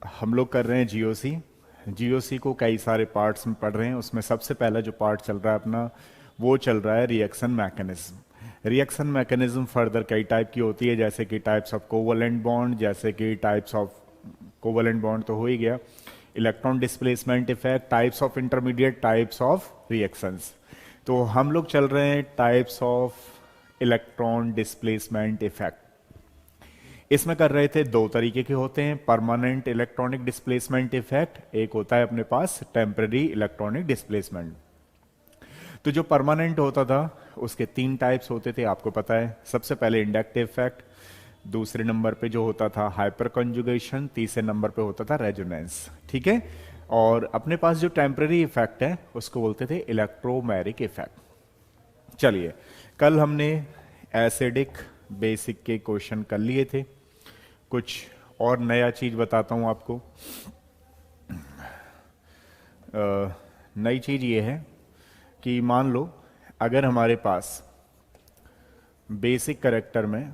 हम लोग कर रहे हैं जीओसी। जीओसी को कई सारे पार्ट्स में पढ़ रहे हैं। उसमें सबसे पहला जो पार्ट चल रहा है अपना, वो चल रहा है reaction mechanism. Reaction mechanism further कई टाइप की होती है, जैसे कि टाइप्स ऑफ कोवलेंट बॉन्ड, जैसे कि टाइप्स ऑफ कोवलेंट बॉन्ड तो हो ही गया, electron displacement effect, types of intermediate, types of reactions. तो हम लोग चल रहे हैं types of electron displacement effect. इसमें कर रहे थे, दो तरीके के होते हैं, परमानेंट इलेक्ट्रॉनिक डिस्प्लेसमेंट इफेक्ट, एक होता है अपने पास टेम्पररी इलेक्ट्रॉनिक डिस्प्लेसमेंट। तो जो परमानेंट होता था उसके तीन टाइप्स होते थे, आपको पता है। सबसे पहले इंडक्टिव इफेक्ट, दूसरे नंबर पे जो होता था हाइपर कंजुगेशन, तीसरे नंबर पे होता था रेजोनेंस। ठीक है। और अपने पास जो टेम्पररी इफेक्ट है उसको बोलते थे इलेक्ट्रोमैरिक इफेक्ट। चलिए, कल हमने एसिडिक बेसिक के क्वेश्चन कर लिए थे। कुछ और नया चीज बताता हूं आपको। नई चीज ये है कि मान लो अगर हमारे पास बेसिक करेक्टर में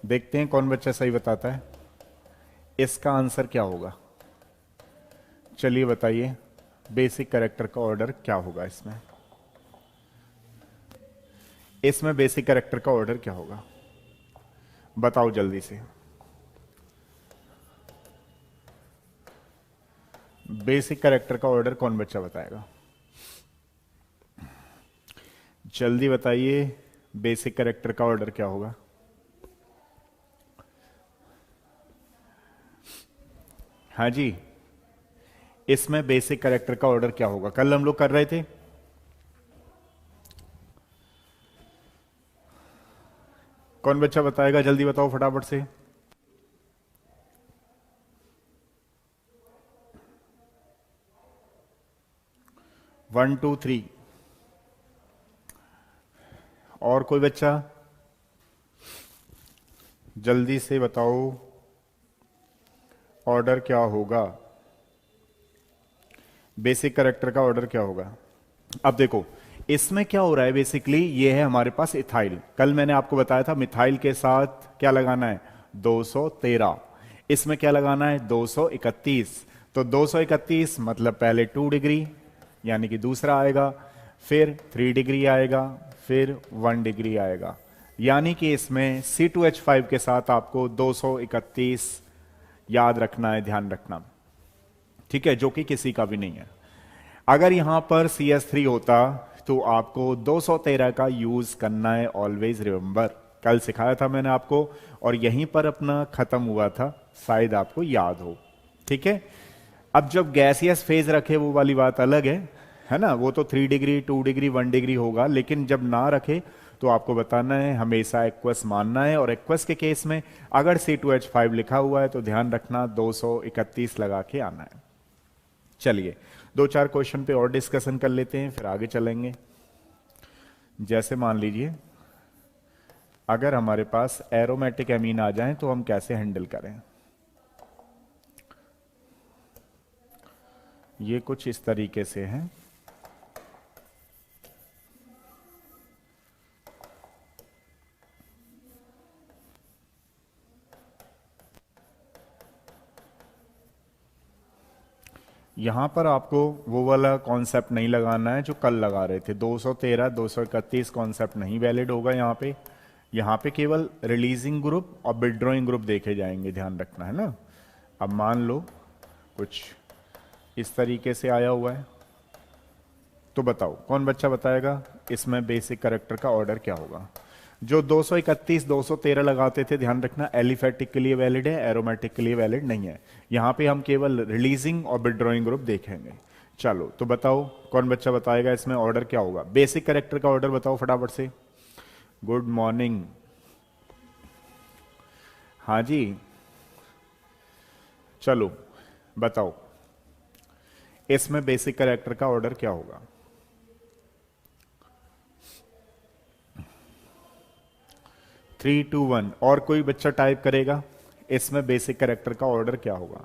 देखते हैं कौन बच्चा सही बताता है, इसका आंसर क्या होगा। चलिए बताइए, बेसिक कैरेक्टर का ऑर्डर क्या होगा इसमें। इसमें बेसिक कैरेक्टर का ऑर्डर क्या होगा, बताओ जल्दी से। बेसिक कैरेक्टर का ऑर्डर कौन बच्चा बताएगा, जल्दी बताइए। बेसिक कैरेक्टर का ऑर्डर क्या होगा। हाँ जी, इसमें बेसिक कैरेक्टर का ऑर्डर क्या होगा, कल हम लोग कर रहे थे। कौन बच्चा बताएगा, जल्दी बताओ फटाफट से। वन टू थ्री, और कोई बच्चा जल्दी से बताओ ऑर्डर क्या होगा, बेसिक कैरेक्टर का ऑर्डर क्या होगा। अब देखो इसमें क्या हो रहा है, बेसिकली ये है हमारे पास इथाइल। कल मैंने आपको बताया था मिथाइल के साथ क्या लगाना है, 213। इसमें क्या लगाना है, 231। तो 231 मतलब पहले 2 डिग्री यानी कि दूसरा आएगा, फिर 3 डिग्री आएगा, फिर 1 डिग्री आएगा। यानी कि इसमें C2H5 के साथ आपको 231 याद रखना है, ध्यान रखना। ठीक है, जो कि किसी का भी नहीं है। अगर यहां पर CS3 होता तो आपको 213 का यूज करना है, ऑलवेज रिमेंबर। कल सिखाया था मैंने आपको और यहीं पर अपना खत्म हुआ था, शायद आपको याद हो। ठीक है। अब जब गैसियस फेज रखे वो वाली बात अलग है ना, वो तो 3 डिग्री 2 डिग्री 1 डिग्री होगा, लेकिन जब ना रखे तो आपको बताना है, हमेशा एक्वस मानना है। और एक्वस के केस में अगर C2H5 लिखा हुआ है तो ध्यान रखना 231 लगा के आना है। चलिए, दो चार क्वेश्चन पे और डिस्कशन कर लेते हैं, फिर आगे चलेंगे। जैसे मान लीजिए अगर हमारे पास एरोमेटिक एमीन आ जाए तो हम कैसे हैंडल करें। ये कुछ इस तरीके से है। यहां पर आपको वो वाला कॉन्सेप्ट नहीं लगाना है जो कल लगा रहे थे, 213 231 कॉन्सेप्ट नहीं वैलिड होगा यहाँ पे। यहाँ पे केवल रिलीजिंग ग्रुप और विड्रॉइंग ग्रुप देखे जाएंगे, ध्यान रखना है ना। अब मान लो कुछ इस तरीके से आया हुआ है, तो बताओ कौन बच्चा बताएगा इसमें बेसिक कैरेक्टर का ऑर्डर क्या होगा। जो 231 213 लगाते थे, ध्यान रखना एलिफेटिक के लिए वैलिड है, एरोमेटिक के लिए वैलिड नहीं है। यहां पे हम केवल रिलीजिंग और विड्रॉइंग ग्रुप देखेंगे। चलो तो बताओ कौन बच्चा बताएगा इसमें ऑर्डर क्या होगा, बेसिक कैरेक्टर का ऑर्डर बताओ फटाफट से। Good morning. हाँ जी, चलो बताओ इसमें बेसिक कैरेक्टर का ऑर्डर क्या होगा। 3 2 1, और कोई बच्चा टाइप करेगा इसमें बेसिक कैरेक्टर का ऑर्डर क्या होगा,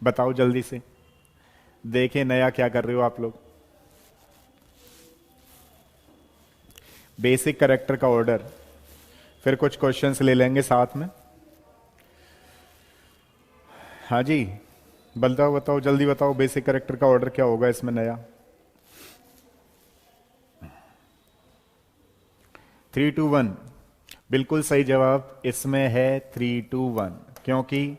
बताओ जल्दी से। देखें नया क्या कर रहे हो आप लोग। बेसिक कैरेक्टर का ऑर्डर, फिर कुछ क्वेश्चंस ले लेंगे साथ में। हाँ जी, बताओ बताओ जल्दी बताओ, बेसिक कैरेक्टर का ऑर्डर क्या होगा इसमें नया? 3 2 1, बिल्कुल सही जवाब इसमें है 3 2 1, क्योंकि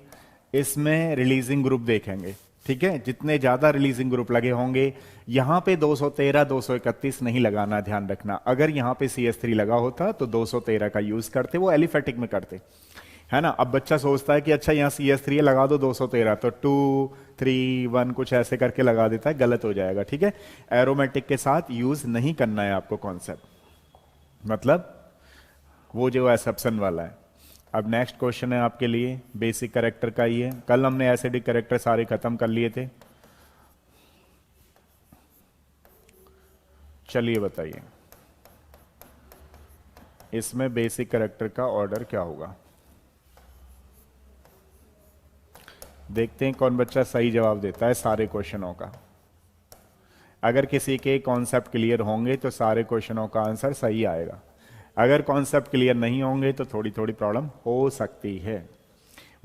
इसमें रिलीजिंग ग्रुप देखेंगे। ठीक है, जितने ज्यादा रिलीजिंग ग्रुप लगे होंगे, यहां पे 213 231 नहीं लगाना, ध्यान रखना। अगर यहां पे CS3 लगा होता तो 213 का यूज करते, वो एलिफेटिक में करते, है ना। अब बच्चा सोचता है कि अच्छा यहाँ CS3 लगा दो 213, तो 2 3 1 कुछ ऐसे करके लगा देता है, गलत हो जाएगा। ठीक है, एरोमेटिक के साथ यूज नहीं करना है आपको कॉन्सेप्ट, मतलब वो जो एक्सेप्शन वाला है। अब नेक्स्ट क्वेश्चन है आपके लिए बेसिक कैरेक्टर का ही है। कल हमने एसिडिक कैरेक्टर सारे खत्म कर लिए थे। चलिए बताइए इसमें बेसिक कैरेक्टर का ऑर्डर क्या होगा। देखते हैं कौन बच्चा सही जवाब देता है सारे क्वेश्चनों का। अगर किसी के कॉन्सेप्ट क्लियर होंगे तो सारे क्वेश्चनों का आंसर सही आएगा, अगर कॉन्सेप्ट क्लियर नहीं होंगे तो थोड़ी थोड़ी प्रॉब्लम हो सकती है।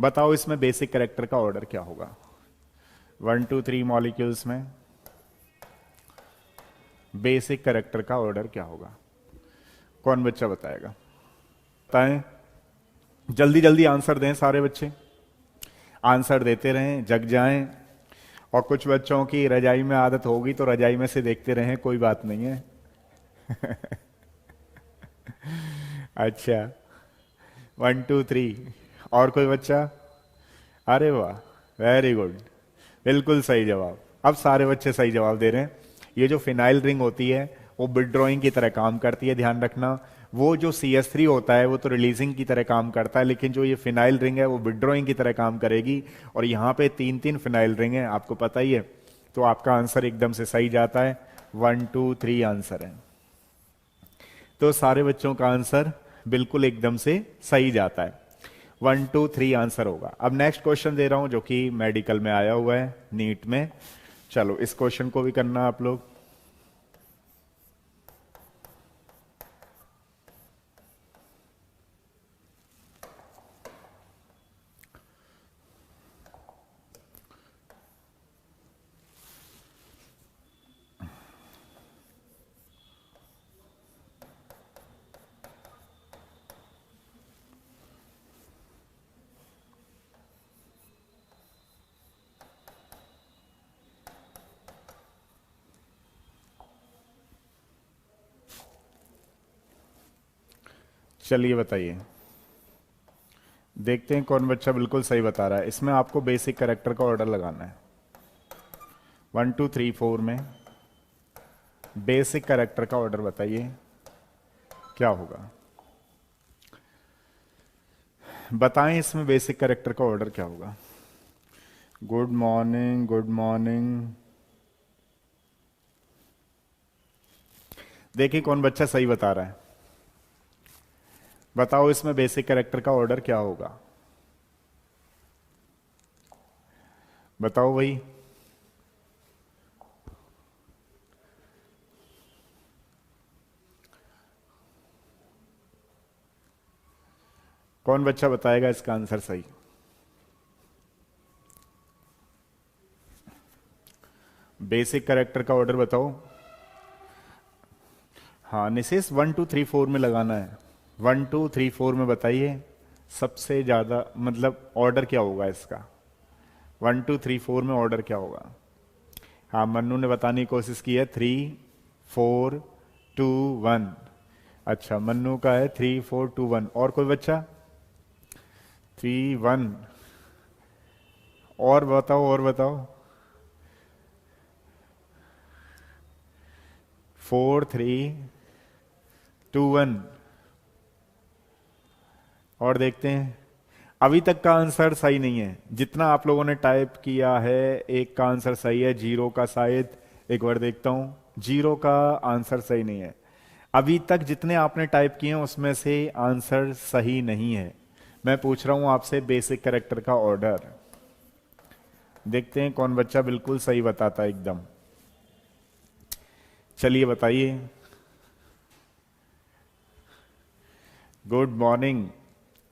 बताओ इसमें बेसिक कैरेक्टर का ऑर्डर क्या होगा 1 2 3 मॉलिक्यूल्स में बेसिक कैरेक्टर का ऑर्डर क्या होगा? कौन बच्चा बताएगा? बताएं, जल्दी जल्दी आंसर दें सारे बच्चे, आंसर देते रहें, जग जाएं। और कुछ बच्चों की रजाई में आदत होगी तो रजाई में से देखते रहें, कोई बात नहीं है। अच्छा, 1 2 3, और कोई बच्चा? अरे वाह, वेरी गुड, बिल्कुल सही जवाब। अब सारे बच्चे सही जवाब दे रहे हैं। ये जो फिनाइल रिंग होती है वो विड्रॉइंग की तरह काम करती है, ध्यान रखना। वो जो CS3 होता है वो तो रिलीजिंग की तरह काम करता है, लेकिन जो ये फिनाइल रिंग है वो विड्रॉइंग की तरह काम करेगी। और यहाँ पे 3 3 फिनाइल रिंग है, आपको पता ही है, तो आपका आंसर एकदम से सही जाता है। 1 2 3 आंसर है, तो सारे बच्चों का आंसर बिल्कुल एकदम से सही जाता है। 1 2 3 आंसर होगा। अब नेक्स्ट क्वेश्चन दे रहा हूं जो कि मेडिकल में आया हुआ है, नीट में। चलो इस क्वेश्चन को भी करना आप लोग। चलिए बताइए, देखते हैं कौन बच्चा बिल्कुल सही बता रहा है। इसमें आपको बेसिक कैरेक्टर का ऑर्डर लगाना है 1 2 3 4 में। बेसिक कैरेक्टर का ऑर्डर बताइए क्या होगा, बताएं इसमें बेसिक कैरेक्टर का ऑर्डर क्या होगा। Good morning, good morning. देखिए कौन बच्चा सही बता रहा है, बताओ इसमें बेसिक कैरेक्टर का ऑर्डर क्या होगा, बताओ भाई। कौन बच्चा बताएगा इसका आंसर सही? बेसिक कैरेक्टर का ऑर्डर बताओ। हाँ निशेष, 1 2 3 4 में लगाना है। 1 2 3 4 में बताइए सबसे ज्यादा, मतलब ऑर्डर क्या होगा इसका। 1 2 3 4 में ऑर्डर क्या होगा? हाँ मन्नू ने बताने की कोशिश की है 3 4 2 1। अच्छा मन्नू का है 3 4 2 1, और कोई बच्चा? 3 1, और बताओ और बताओ। 4 3 2 1, और देखते हैं। अभी तक का आंसर सही नहीं है, जितना आप लोगों ने टाइप किया है एक का आंसर सही है, 0 का शायद, एक बार देखता हूं, 0 का आंसर सही नहीं है। अभी तक जितने आपने टाइप किए हैं उसमें से आंसर सही नहीं है। मैं पूछ रहा हूं आपसे बेसिक कैरेक्टर का ऑर्डर। देखते हैं कौन बच्चा बिल्कुल सही बताता है एकदम। चलिए बताइए। Good morning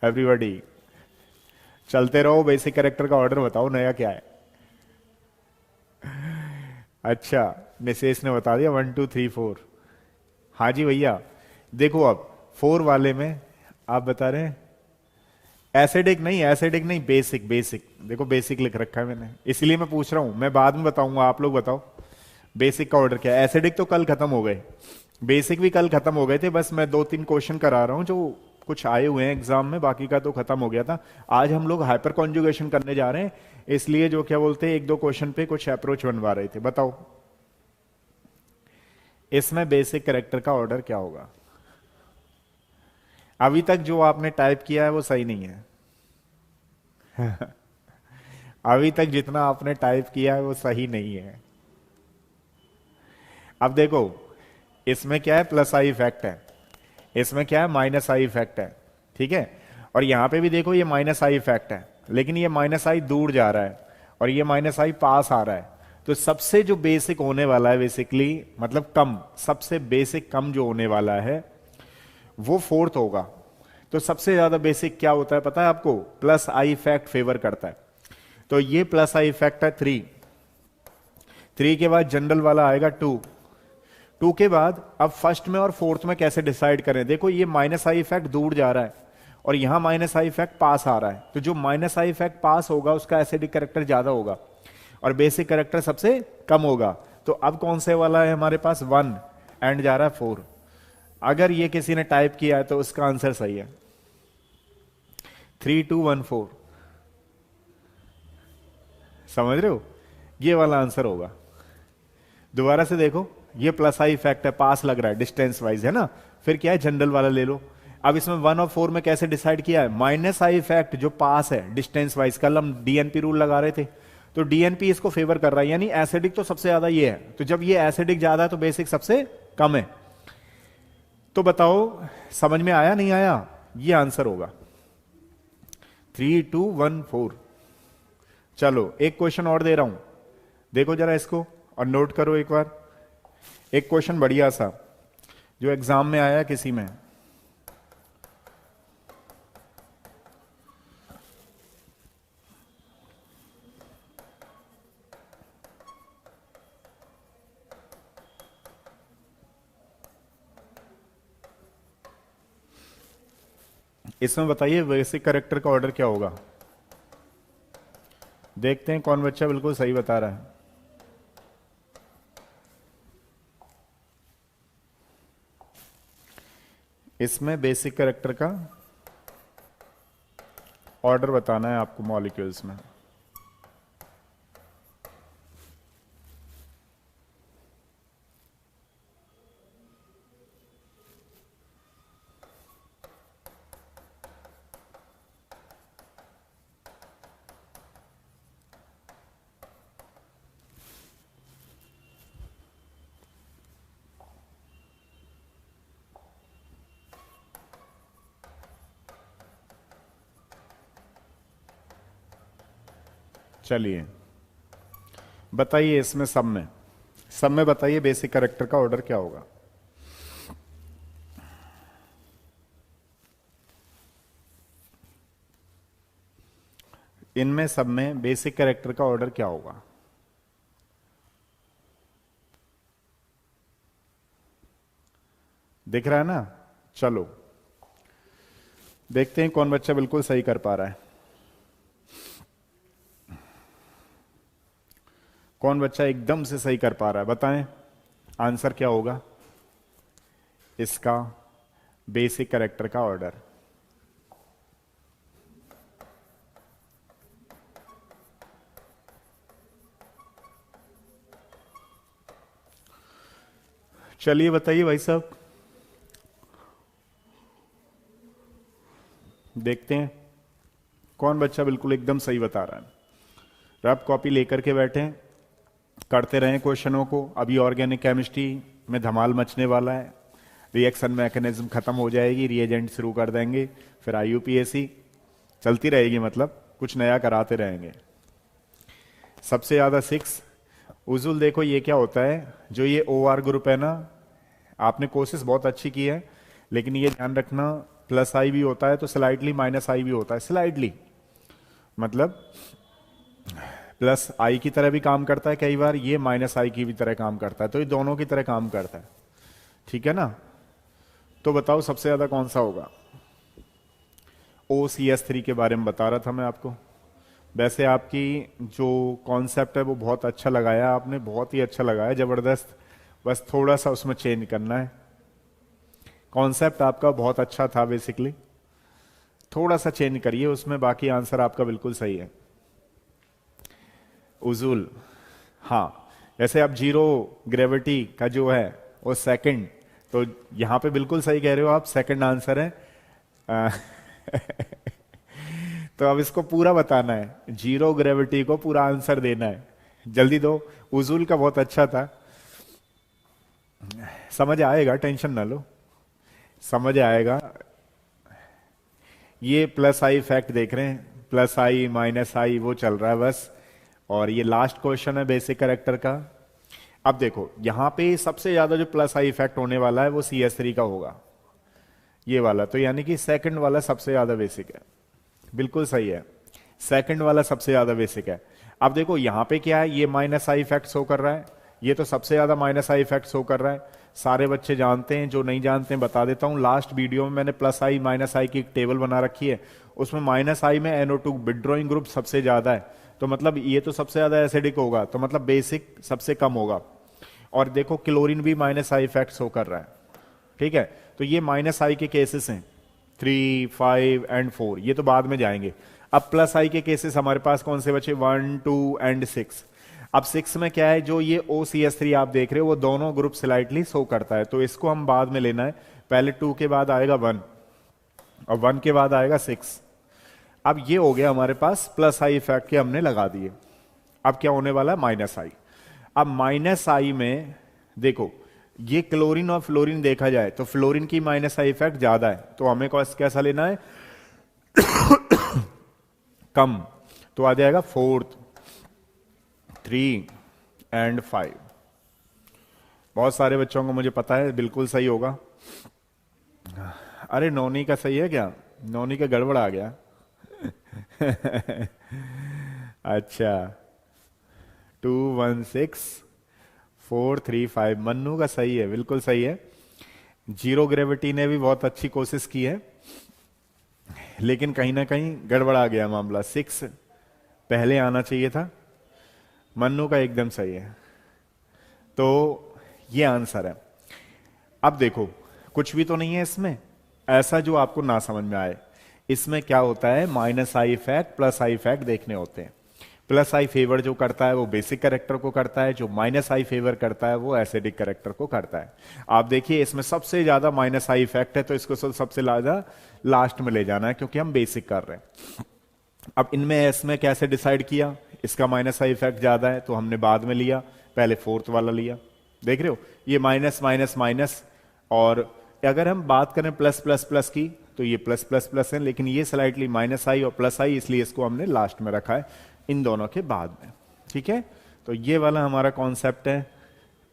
everybody. चलते रहो, बेसिक कैरेक्टर का ऑर्डर बताओ नया क्या है। अच्छा, निशेष ने बता दिया 1 2 3 4। हाँ जी भैया, देखो अब 4 वाले में आप बता रहे हैं एसिडिक नहीं, एसिडिक नहीं, बेसिक। बेसिक देखो, बेसिक लिख रखा है मैंने, इसलिए मैं पूछ रहा हूं, मैं बाद में बताऊंगा, आप लोग बताओ बेसिक का ऑर्डर क्या है। एसिडिक तो कल खत्म हो गए, बेसिक भी कल खत्म हो गए थे, बस मैं 2 3 क्वेश्चन करा रहा हूं जो कुछ आए हुए हैं एग्जाम में, बाकी का तो खत्म हो गया था। आज हम लोग हाइपर कॉन्जुगेशन करने जा रहे हैं, इसलिए जो क्या बोलते हैं 1 2 क्वेश्चन पे कुछ अप्रोच बनवा रहे थे। बताओ इसमें बेसिक कैरेक्टर का ऑर्डर क्या होगा। अभी तक जो आपने टाइप किया है वो सही नहीं है। अभी तक जितना आपने टाइप किया है वो सही नहीं है। अब देखो, इसमें क्या है, प्लस आई इफेक्ट है, इसमें क्या है, माइनस आई इफेक्ट है, ठीक है। और यहां पे भी देखो ये माइनस आई इफेक्ट है, लेकिन ये माइनस आई दूर जा रहा है और ये माइनस आई पास आ रहा है। तो सबसे जो बेसिक होने वाला है बेसिकली, मतलब कम, सबसे बेसिक कम जो होने वाला है वो 4th होगा। तो सबसे ज्यादा बेसिक क्या होता है पता है आपको, प्लस आई इफेक्ट फेवर करता है। तो ये प्लस आई इफेक्ट है 3 के बाद जनरल वाला आएगा 2 के बाद अब फर्स्ट में और 4th में कैसे डिसाइड करें। देखो ये माइनस आई इफेक्ट दूर जा रहा है और यहां माइनस आई इफेक्ट पास आ रहा है, तो जो माइनस आई इफेक्ट पास होगा उसका एसिडिक कैरेक्टर ज्यादा होगा और बेसिक कैरेक्टर सबसे कम होगा। तो अब कौन से वाला है हमारे पास, 1 एंड जा रहा है 4। अगर ये किसी ने टाइप किया है तो उसका आंसर सही है, 3 2 1 4। समझ रहे हो, ये वाला आंसर होगा। दोबारा से देखो, ये प्लस आई इफेक्ट है, पास लग रहा है डिस्टेंस वाइज, है ना। फिर क्या है, जनरल वाला ले लो। अब इसमें 1 और 4 में कैसे डिसाइड किया है, माइनस आई इफेक्ट जो पास है डिस्टेंस वाइज, कल हम डीएनपी रूल लगा रहे थे, तो डीएनपी इसको फेवर कर रहा है, यानी एसिडिक तो सबसे ज्यादा ये है। तो जब ये एसिडिक ज्यादा है तो बेसिक सबसे कम है। तो बताओ समझ में आया नहीं आया, ये आंसर होगा 3 2 1 4। चलो एक क्वेश्चन और दे रहा हूं, देखो जरा इसको और नोट करो एक बार। एक क्वेश्चन बढ़िया सा जो एग्जाम में आया किसी में, इसमें बताइए बेसिक कैरेक्टर का ऑर्डर क्या होगा। देखते हैं कौन बच्चा बिल्कुल सही बता रहा है। इसमें बेसिक कैरेक्टर का ऑर्डर बताना है आपको मॉलिक्यूल्स में। चलिए बताइए, इसमें सब में बताइए बेसिक कैरेक्टर का ऑर्डर क्या होगा। इनमें सब में बेसिक कैरेक्टर का ऑर्डर क्या होगा। दिख रहा है ना। चलो देखते हैं कौन बच्चा बिल्कुल सही कर पा रहा है। कौन बच्चा एकदम से सही कर पा रहा है, बताएं आंसर क्या होगा इसका बेसिक कैरेक्टर का ऑर्डर। चलिए बताइए भाई साहब, देखते हैं कौन बच्चा बिल्कुल एकदम सही बता रहा है। रफ कॉपी लेकर के बैठे हैं, करते रहें क्वेश्चनों को। अभी ऑर्गेनिक केमिस्ट्री में धमाल मचने वाला है, रिएक्शन मैकेनिज्म खत्म हो जाएगी, रिएजेंट शुरू कर देंगे, फिर आईयूपीएसी चलती रहेगी, मतलब कुछ नया कराते रहेंगे। सबसे ज्यादा 6 उजुल। देखो ये क्या होता है, जो ये OR ग्रुप है ना, आपने कोशिश बहुत अच्छी की है, लेकिन ये ध्यान रखना प्लस आई भी होता है तो स्लाइडली माइनस आई भी होता है, स्लाइडली मतलब प्लस आई की तरह भी काम करता है कई बार, ये माइनस आई की भी तरह काम करता है, तो ये दोनों की तरह काम करता है, ठीक है ना। तो बताओ सबसे ज्यादा कौन सा होगा। OCS3 के बारे में बता रहा था मैं आपको। वैसे आपकी जो कॉन्सेप्ट है वो बहुत अच्छा लगाया आपने, बहुत ही अच्छा लगाया, जबरदस्त। बस थोड़ा सा उसमें चेंज करना है। कॉन्सेप्ट आपका बहुत अच्छा था बेसिकली, थोड़ा सा चेंज करिए उसमें, बाकी आंसर आपका बिल्कुल सही है। उजूल, हाँ, जैसे अब जीरो ग्रेविटी का जो है वो सेकंड, तो यहां पे बिल्कुल सही कह रहे हो आप, सेकंड आंसर है। अ, तो अब इसको पूरा बताना है, जीरो ग्रेविटी को पूरा आंसर देना है, जल्दी दो। उजूल का बहुत अच्छा था, समझ आएगा, टेंशन ना लो, समझ आएगा। ये प्लस आई फैक्ट देख रहे हैं, प्लस आई माइनस आई वो चल रहा है बस। और ये लास्ट क्वेश्चन है बेसिक कैरेक्टर का। अब देखो यहां पे सबसे ज्यादा जो प्लस आई इफेक्ट होने वाला है वो CS3 का होगा, ये वाला, तो यानी कि सेकंड वाला सबसे ज्यादा बेसिक है, बिल्कुल सही है, सेकंड वाला सबसे ज्यादा बेसिक है। अब देखो यहां पे क्या है, ये माइनस आई इफेक्ट शो कर रहा है, ये तो सबसे ज्यादा माइनस आई इफेक्ट शो कर रहा है, सारे बच्चे जानते हैं, जो नहीं जानते हैं बता देता हूं। लास्ट वीडियो में मैंने प्लस आई माइनस आई की एक टेबल बना रखी है, उसमें माइनस आई में NO2 विथड्रॉइंग ग्रुप सबसे ज्यादा है, तो मतलब ये तो सबसे ज्यादा एसिडिक होगा, तो मतलब बेसिक सबसे कम होगा। और देखो क्लोरीन भी माइनस आई इफेक्ट शो कर रहा है, ठीक है। तो ये माइनस आई के केसेस हैं 3, 5 एंड 4, ये तो बाद में जाएंगे। अब प्लस आई के केसेस हमारे पास कौन से बचे, 1, 2 एंड 6। अब 6 में क्या है, जो ये OCS3 आप देख रहे हो वो दोनों ग्रुप स्लाइटली शो करता है, तो इसको हम बाद में लेना है। पहले 2 के बाद आएगा 1 और 1 के बाद आएगा 6। अब ये हो गया हमारे पास प्लस आई इफेक्ट के हमने लगा दिए। अब क्या होने वाला है, माइनस आई। अब माइनस आई में देखो ये क्लोरीन और फ्लोरीन देखा जाए तो फ्लोरीन की माइनस आई इफेक्ट ज्यादा है, तो हमें कैसा लेना है कम, तो आ जाएगा 4, 3 एंड 5। बहुत सारे बच्चों को मुझे पता है बिल्कुल सही होगा। अरे नौनी का सही है क्या, नौनी का गड़बड़ आ गया अच्छा 2, 1, 6, 4, 3, 5, मन्नू का सही है, बिल्कुल सही है। जीरो ग्रेविटी ने भी बहुत अच्छी कोशिश की है, लेकिन कहीं ना कहीं गड़बड़ा गया मामला, 6 पहले आना चाहिए था। मन्नू का एकदम सही है, तो ये आंसर है। अब देखो कुछ भी तो नहीं है इसमें ऐसा जो आपको ना समझ में आए। इसमें क्या होता है, minus I effect plus I effect देखने होते हैं। प्लस आई फेवर जो करता है वो बेसिक कैरेक्टर को करता है, जो माइनस आई फेवर करता है वो एसिडिक कैरेक्टर को करता है। आप देखिए इसमें सबसे ज्यादा माइनस आई इफेक्ट है, तो इसको सबसे ज्यादा लास्ट में ले जाना है क्योंकि हम बेसिक कर रहे हैं। अब इनमें इसमें कैसे डिसाइड किया, इसका माइनस आई इफेक्ट ज्यादा है तो हमने बाद में लिया, पहले फोर्थ वाला लिया। देख रहे हो ये माइनस माइनस माइनस, और अगर हम बात करें प्लस प्लस प्लस की तो ये प्लस प्लस प्लस है, लेकिन ये स्लाइटली माइनस आई और प्लस आई, इसलिए इसको हमने लास्ट में रखा है इन दोनों के बाद में, ठीक है। तो ये वाला हमारा कॉन्सेप्ट है।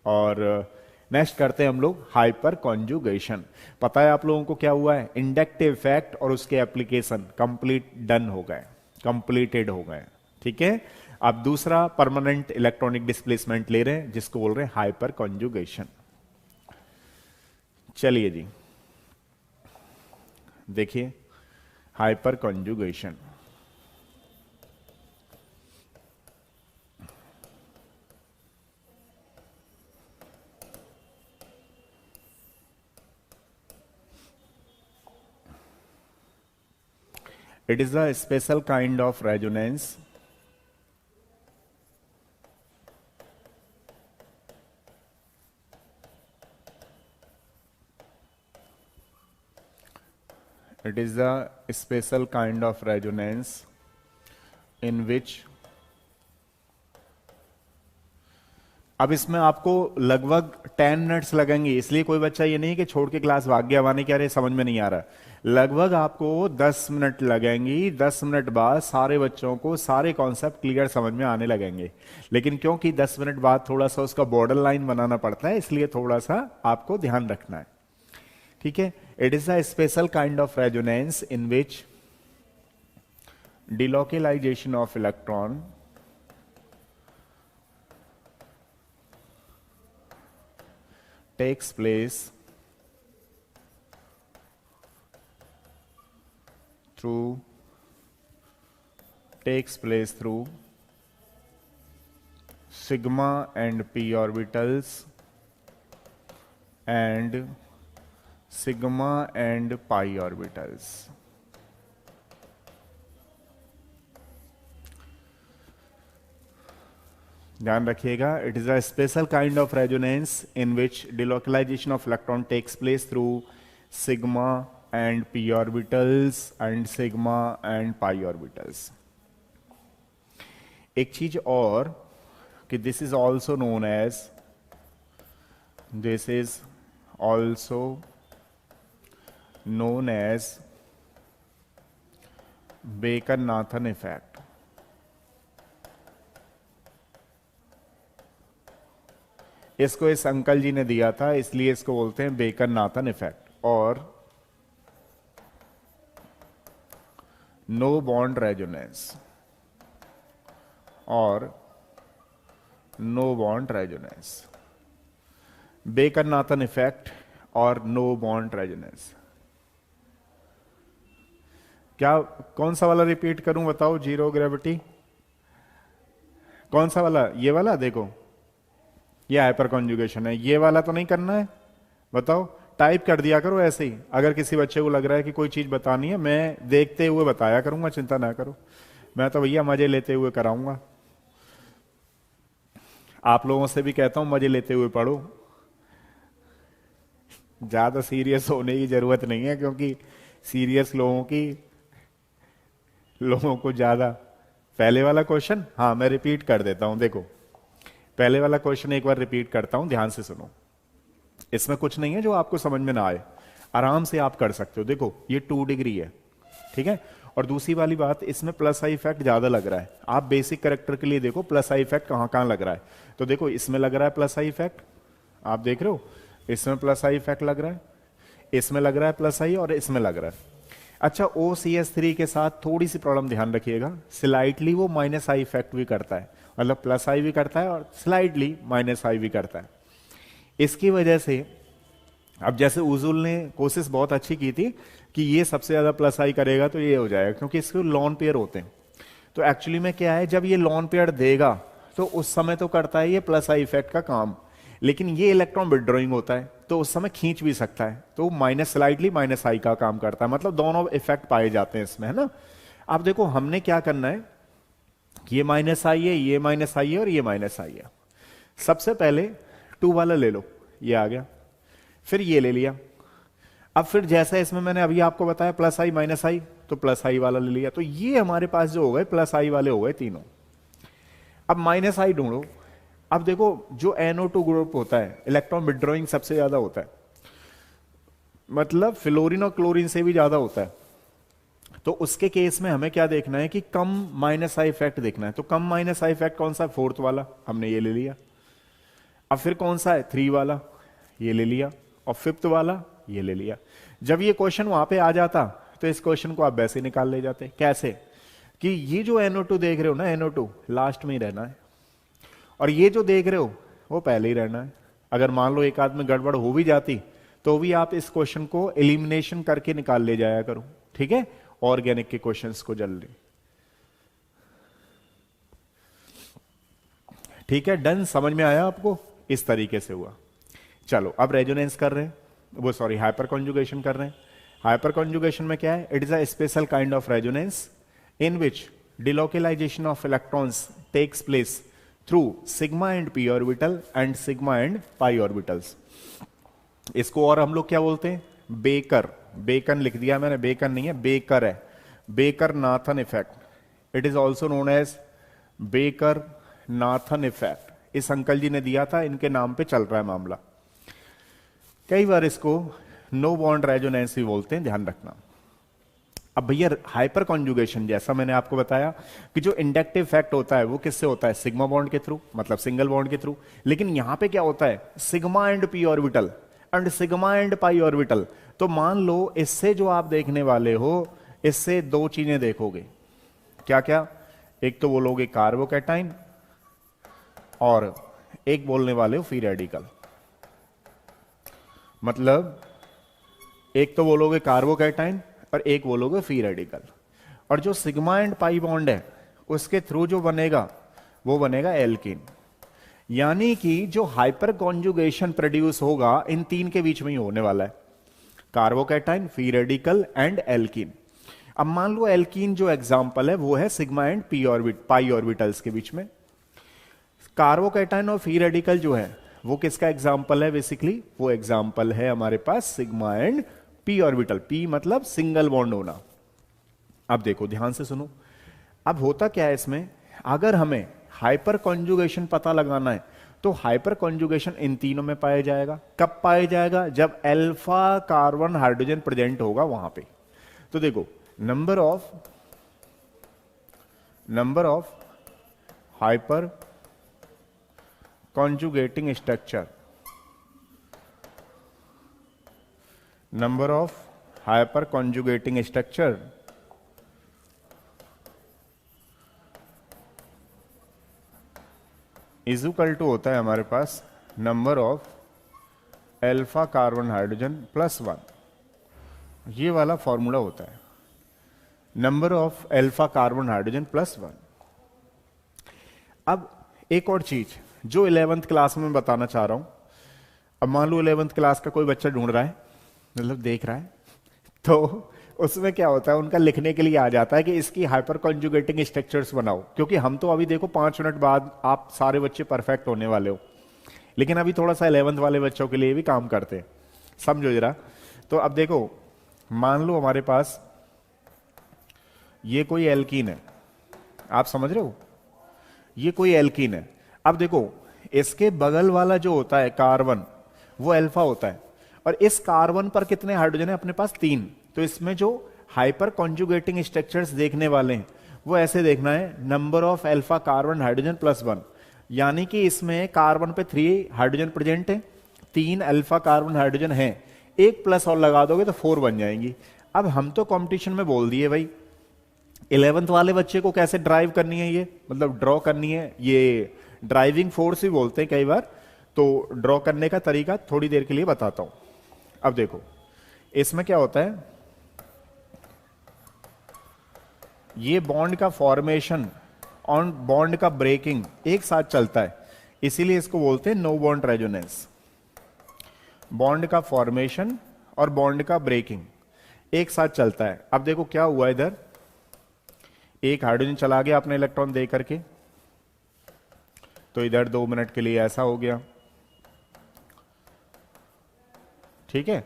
और नेक्स्ट करते हैं हम लोग हाइपर कॉन्जुगेशन। पता है आप लोगों को क्या हुआ है, इंडक्टिव फैक्ट और उसके एप्लीकेशन कंप्लीट डन हो गए, कंप्लीटेड हो गए, ठीक है। अब दूसरा परमानेंट इलेक्ट्रॉनिक डिस्प्लेसमेंट ले रहे हैं जिसको बोल रहे हैं हाइपर कॉन्जुगेशन। चलिए जी देखिए hyper conjugation. It is a special kind of resonance it is a special kind of resonance in which, अब इसमें आपको लगभग 10 मिनट्स लगेंगे, इसलिए कोई बच्चा ये नहीं कि छोड़ के क्लास भाग गया, वाने क्या रहे समझ में नहीं आ रहा। लगभग आपको 10 मिनट लगेंगी, 10 मिनट बाद सारे बच्चों को सारे कॉन्सेप्ट क्लियर समझ में आने लगेंगे। लेकिन क्योंकि 10 मिनट बाद थोड़ा सा उसका बॉर्डर लाइन बनाना पड़ता है, इसलिए थोड़ा सा आपको ध्यान रखना है, ठीक है। It is a special kind of resonance in which delocalization of electron takes place through sigma and p orbitals and sigma and pi orbitals. ध्यान रखिएगा, it is a special kind of resonance in which delocalization of electron takes place through sigma and pi orbitals and sigma and pi orbitals. एक चीज और कि this is also known as Baker Nathan effect. इसको इस uncle जी ने दिया था, इसलिए इसको बोलते हैं बेकर-नाथन इफेक्ट. और no bond resonance Baker Nathan effect और नो बॉन्ड रेजोनेंस. क्या कौन सा वाला रिपीट करूं बताओ? जीरो ग्रेविटी कौन सा वाला? ये वाला देखो, ये हाइपर कॉन्जुगेशन है. ये वाला तो नहीं करना है, बताओ. टाइप कर दिया करो ऐसे ही. अगर किसी बच्चे को लग रहा है कि कोई चीज बतानी है, मैं देखते हुए बताया करूंगा, चिंता ना करो. मैं तो भैया मजे लेते हुए कराऊंगा. आप लोगों से भी कहता हूं मजे लेते हुए पढ़ो. ज्यादा सीरियस होने की जरूरत नहीं है, क्योंकि सीरियस लोगों को ज्यादा. पहले वाला क्वेश्चन, हाँ मैं रिपीट कर देता हूं. देखो पहले वाला क्वेश्चन एक बार रिपीट करता हूं, ध्यान से सुनो. इसमें कुछ नहीं है जो आपको समझ में ना आए, आराम से आप कर सकते हो. देखो ये 2 डिग्री है, ठीक है. और दूसरी वाली बात, इसमें प्लस आई इफेक्ट ज्यादा लग रहा है. आप बेसिक करेक्टर के लिए देखो प्लस आई इफेक्ट कहां कहां लग रहा है. तो देखो इसमें लग रहा है प्लस आई इफेक्ट, आप देख रहे हो. इसमें प्लस आई इफेक्ट लग रहा है, इसमें लग रहा है प्लस आई, और इसमें लग रहा है. अच्छा, OCS3 के साथ थोड़ी सी प्रॉब्लम ध्यान रखिएगा. स्लाइटली वो माइनस आई इफेक्ट भी करता है, मतलब प्लस आई भी करता है और स्लाइटली माइनस आई भी करता है. इसकी वजह से अब जैसे उजुल ने कोशिश बहुत अच्छी की थी कि ये सबसे ज्यादा प्लस आई करेगा तो ये हो जाएगा, क्योंकि इसके लॉन पेयर होते हैं. तो एक्चुअली में क्या है, जब ये लॉन पेयर देगा तो उस समय तो करता है ये प्लस आई इफेक्ट का काम, लेकिन ये इलेक्ट्रॉन विड्रॉइंग होता है तो उस समय खींच भी सकता है, तो माइनस स्लाइटली माइनस आई का काम करता है. मतलब दोनों इफेक्ट पाए जाते हैं इसमें, है ना. अब देखो हमने क्या करना है कि ये माइनस आई है, ये माइनस आई है और ये माइनस आई है. सबसे पहले 2 वाला ले लो, ये आ गया. फिर ये ले लिया. अब फिर जैसा इसमें मैंने अभी आपको बताया प्लस आई माइनस आई, तो प्लस आई वाला ले लिया. तो ये हमारे पास जो हो गए प्लस आई वाले हो गए तीनों. अब माइनस आई ढूंढो. अब देखो जो NO2 ग्रुप होता है, इलेक्ट्रॉन विड्रॉइंग सबसे ज्यादा होता है, मतलब फ्लोरीन और क्लोरीन से भी ज्यादा होता है. तो उसके केस में हमें क्या देखना है कि कम माइनस आई इफेक्ट देखना है. तो कम माइनस आई इफेक्ट कौन सा है? 4th वाला, हमने ये ले लिया. अब फिर कौन सा है? 3 वाला, ये ले लिया. और 5th वाला, ये ले लिया. जब ये क्वेश्चन वहां पे आ जाता तो इस क्वेश्चन को आप वैसे निकाल ले जाते. कैसे? कि ये जो NO2 देख रहे हो ना, NO2 लास्ट में ही रहना है, और ये जो देख रहे हो वो पहले ही रहना है. अगर मान लो एक आध में गड़बड़ हो भी जाती तो भी आप इस क्वेश्चन को एलिमिनेशन करके निकाल ले जाया करो, ठीक है. ऑर्गेनिक के क्वेश्चंस को जल्दी, ठीक है. डन, समझ में आया आपको? इस तरीके से हुआ. चलो अब रेजोनेंस कर रहे हैं, वो सॉरी हाइपर कॉन्जुगेशन कर रहे हैं. हाइपर कॉन्जुगेशन में क्या है? It is a special kind of resonance in which delocalization of electrons takes place through sigma and pi orbital and sigma and pi orbitals. इसको और हम लोग क्या बोलते हैं? बेकर. बेकन लिख दिया मैंने, बेकन नहीं है, बेकर है. Baker Nathan effect. It is also known as Baker Nathan effect. इस अंकल जी ने दिया था, इनके नाम पे चल रहा है मामला. कई बार इसको नो बॉन्ड रेजोनेंस भी बोलते हैं, ध्यान रखना. अब भैया हाइपर कॉन्जुगेशन, जैसा मैंने आपको बताया कि जो इंडक्टिव इफेक्ट होता है वो किससे होता है? सिग्मा बॉन्ड के थ्रू, मतलब सिंगल बॉन्ड के थ्रू. लेकिन यहां पे क्या होता है? Sigma and pi orbital and sigma and pi orbital. तो मान लो इससे जो आप देखने वाले हो, इससे दो चीजें देखोगे, क्या क्या? एक तो बोलोगे कार्बोकैटाइन और एक बोलने वाले हो फ्री रेडिकल। मतलब एक तो बोलोगे कार्बोकैटाइन और एक बोलोगे फ्री रेडिकल। और जो सिग्मा एंड पाई बॉन्ड है उसके थ्रू जो बनेगा वो बनेगा एल्कीन। यानी कि जो हाइपर कॉन्जुगेशन प्रोड्यूस होगा इन तीन के बीच में ही होने वाला है, carbocation, free radical and alkene. अब मान लो एल्कीन जो एग्जांपल है वो है सिग्मा एंड पाई ऑर्बिटल्स के बीच में। कार्बोकैटाइन और फ्री रेडिकल जो है वो किसका एग्जांपल है? बेसिकली वो एग्जांपल है हमारे पास sigma and pi orbital. Pi मतलब सिंगल बॉन्ड होना। अब देखो ध्यान से सुनो, अब होता क्या है इसमें, अगर हमें हाइपर कॉन्जुगेशन पता लगाना है तो हाइपर कॉन्जुगेशन इन तीनों में पाया जाएगा। कब पाया जाएगा? जब अल्फा कार्बन हाइड्रोजन प्रेजेंट होगा वहां पे। तो देखो number of hyper conjugating structure, number of hyper conjugating structure is equal to होता है हमारे पास number of alpha carbon hydrogen plus 1। ये वाला फॉर्मूला होता है, number of alpha carbon hydrogen plus 1। अब एक और चीज जो 11th क्लास में बताना चाह रहा हूं। अब मान लो 11th क्लास का कोई बच्चा ढूंढ रहा है, मतलब देख रहा है, तो उसमें क्या होता है, उनका लिखने के लिए आ जाता है कि इसकी हाइपर कॉन्जुगेटिंग स्ट्रक्चर्स बनाओ। क्योंकि हम तो अभी देखो 5 मिनट बाद आप सारे बच्चे परफेक्ट होने वाले हो, लेकिन अभी थोड़ा सा 11th वाले बच्चों के लिए भी काम करते हैं, समझो जरा। तो अब देखो मान लो हमारे पास ये कोई एल्कीन है, आप समझ रहे हो, ये कोई एल्कीन है। अब देखो इसके बगल वाला जो होता है कार्बन वो अल्फा होता है, और इस कार्बन पर कितने हाइड्रोजन है? अपने पास 3। तो इसमें जो हाइपर कॉन्जुगेटिंग स्ट्रक्चर्स देखने वाले हैं वो ऐसे देखना है, number of alpha carbon hydrogen plus 1। यानी कि इसमें कार्बन पे 3 हाइड्रोजन प्रेजेंट है, 3 अल्फा कार्बन हाइड्रोजन है, एक प्लस और लगा दोगे तो 4 बन जाएंगी। अब हम तो कंपटीशन में बोल दिए भाई 11th वाले बच्चे को कैसे ड्राइव करनी है, ये मतलब ड्रॉ करनी है, ये ड्राइविंग फोर्स भी बोलते हैं कई बार। तो ड्रॉ करने का तरीका थोड़ी देर के लिए बताता हूं। अब देखो इसमें क्या होता है, ये बॉन्ड का फॉर्मेशन और बॉन्ड का ब्रेकिंग एक साथ चलता है, इसीलिए इसको बोलते हैं नो बॉन्ड रेजोनेंस। बॉन्ड का फॉर्मेशन और बॉन्ड का ब्रेकिंग एक साथ चलता है। अब देखो क्या हुआ, इधर एक हाइड्रोजन चला गया अपने इलेक्ट्रॉन दे करके, तो इधर 2 मिनट के लिए ऐसा हो गया, ठीक है।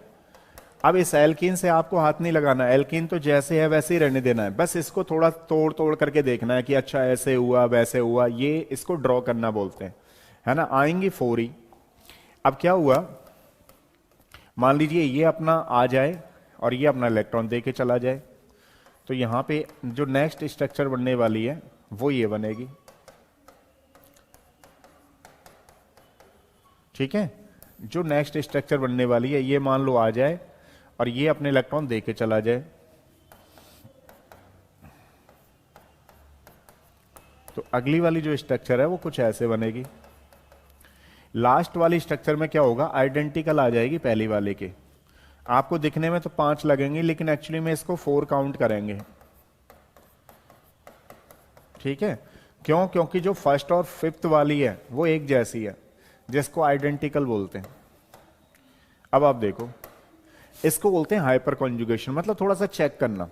अब इस एल्कीन से आपको हाथ नहीं लगाना, एल्कीन तो जैसे है वैसे ही रहने देना है, बस इसको थोड़ा तोड़ तोड़ करके देखना है कि अच्छा ऐसे हुआ वैसे हुआ, ये इसको ड्रॉ करना बोलते हैं, है ना। आएंगी 4 ही। अब क्या हुआ, मान लीजिए ये अपना आ जाए और ये अपना इलेक्ट्रॉन दे के चला जाए, तो यहां पे जो नेक्स्ट स्ट्रक्चर बनने वाली है वो ये बनेगी, ठीक है। जो नेक्स्ट स्ट्रक्चर बनने वाली है ये मान लो आ जाए और ये अपने इलेक्ट्रॉन दे के चला जाए, तो अगली वाली जो स्ट्रक्चर है वो कुछ ऐसे बनेगी। लास्ट वाली स्ट्रक्चर में क्या होगा, आइडेंटिकल आ जाएगी पहली वाले के। आपको दिखने में तो 5 लगेंगे लेकिन एक्चुअली में इसको 4 काउंट करेंगे, ठीक है। क्यों? क्योंकि जो फर्स्ट और फिफ्थ वाली है वो एक जैसी है, जिसको आइडेंटिकल बोलते हैं। अब आप देखो इसको बोलते हैं हाइपर कॉन्जुगेशन, मतलब थोड़ा सा चेक करना,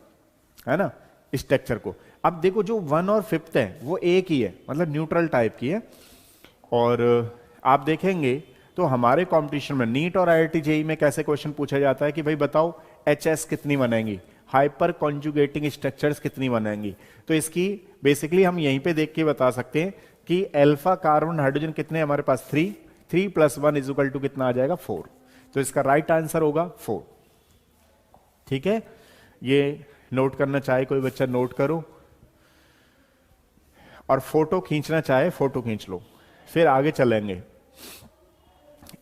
है ना, स्ट्रक्चर को। अब देखो जो 1 और 5 है वो एक ही है, मतलब न्यूट्रल टाइप की है। और आप देखेंगे तो हमारे कंपटीशन में नीट और आईआईटी जेईई में कैसे क्वेश्चन पूछा जाता है कि भाई बताओ एचएस कितनी बनेंगी, हाइपर कॉन्जुगेटिंग स्ट्रक्चर्स कितनी बनेंगी। तो इसकी बेसिकली हम यहीं पे देख के बता सकते हैं कि अल्फा कार्बन हाइड्रोजन कितने हमारे पास 3 + 1 = कितना आ जाएगा 4। तो इसका राइट आंसर होगा 4, ठीक है। ये नोट करना चाहे कोई बच्चा नोट करो, और फोटो खींचना चाहे फोटो खींच लो, फिर आगे चलेंगे।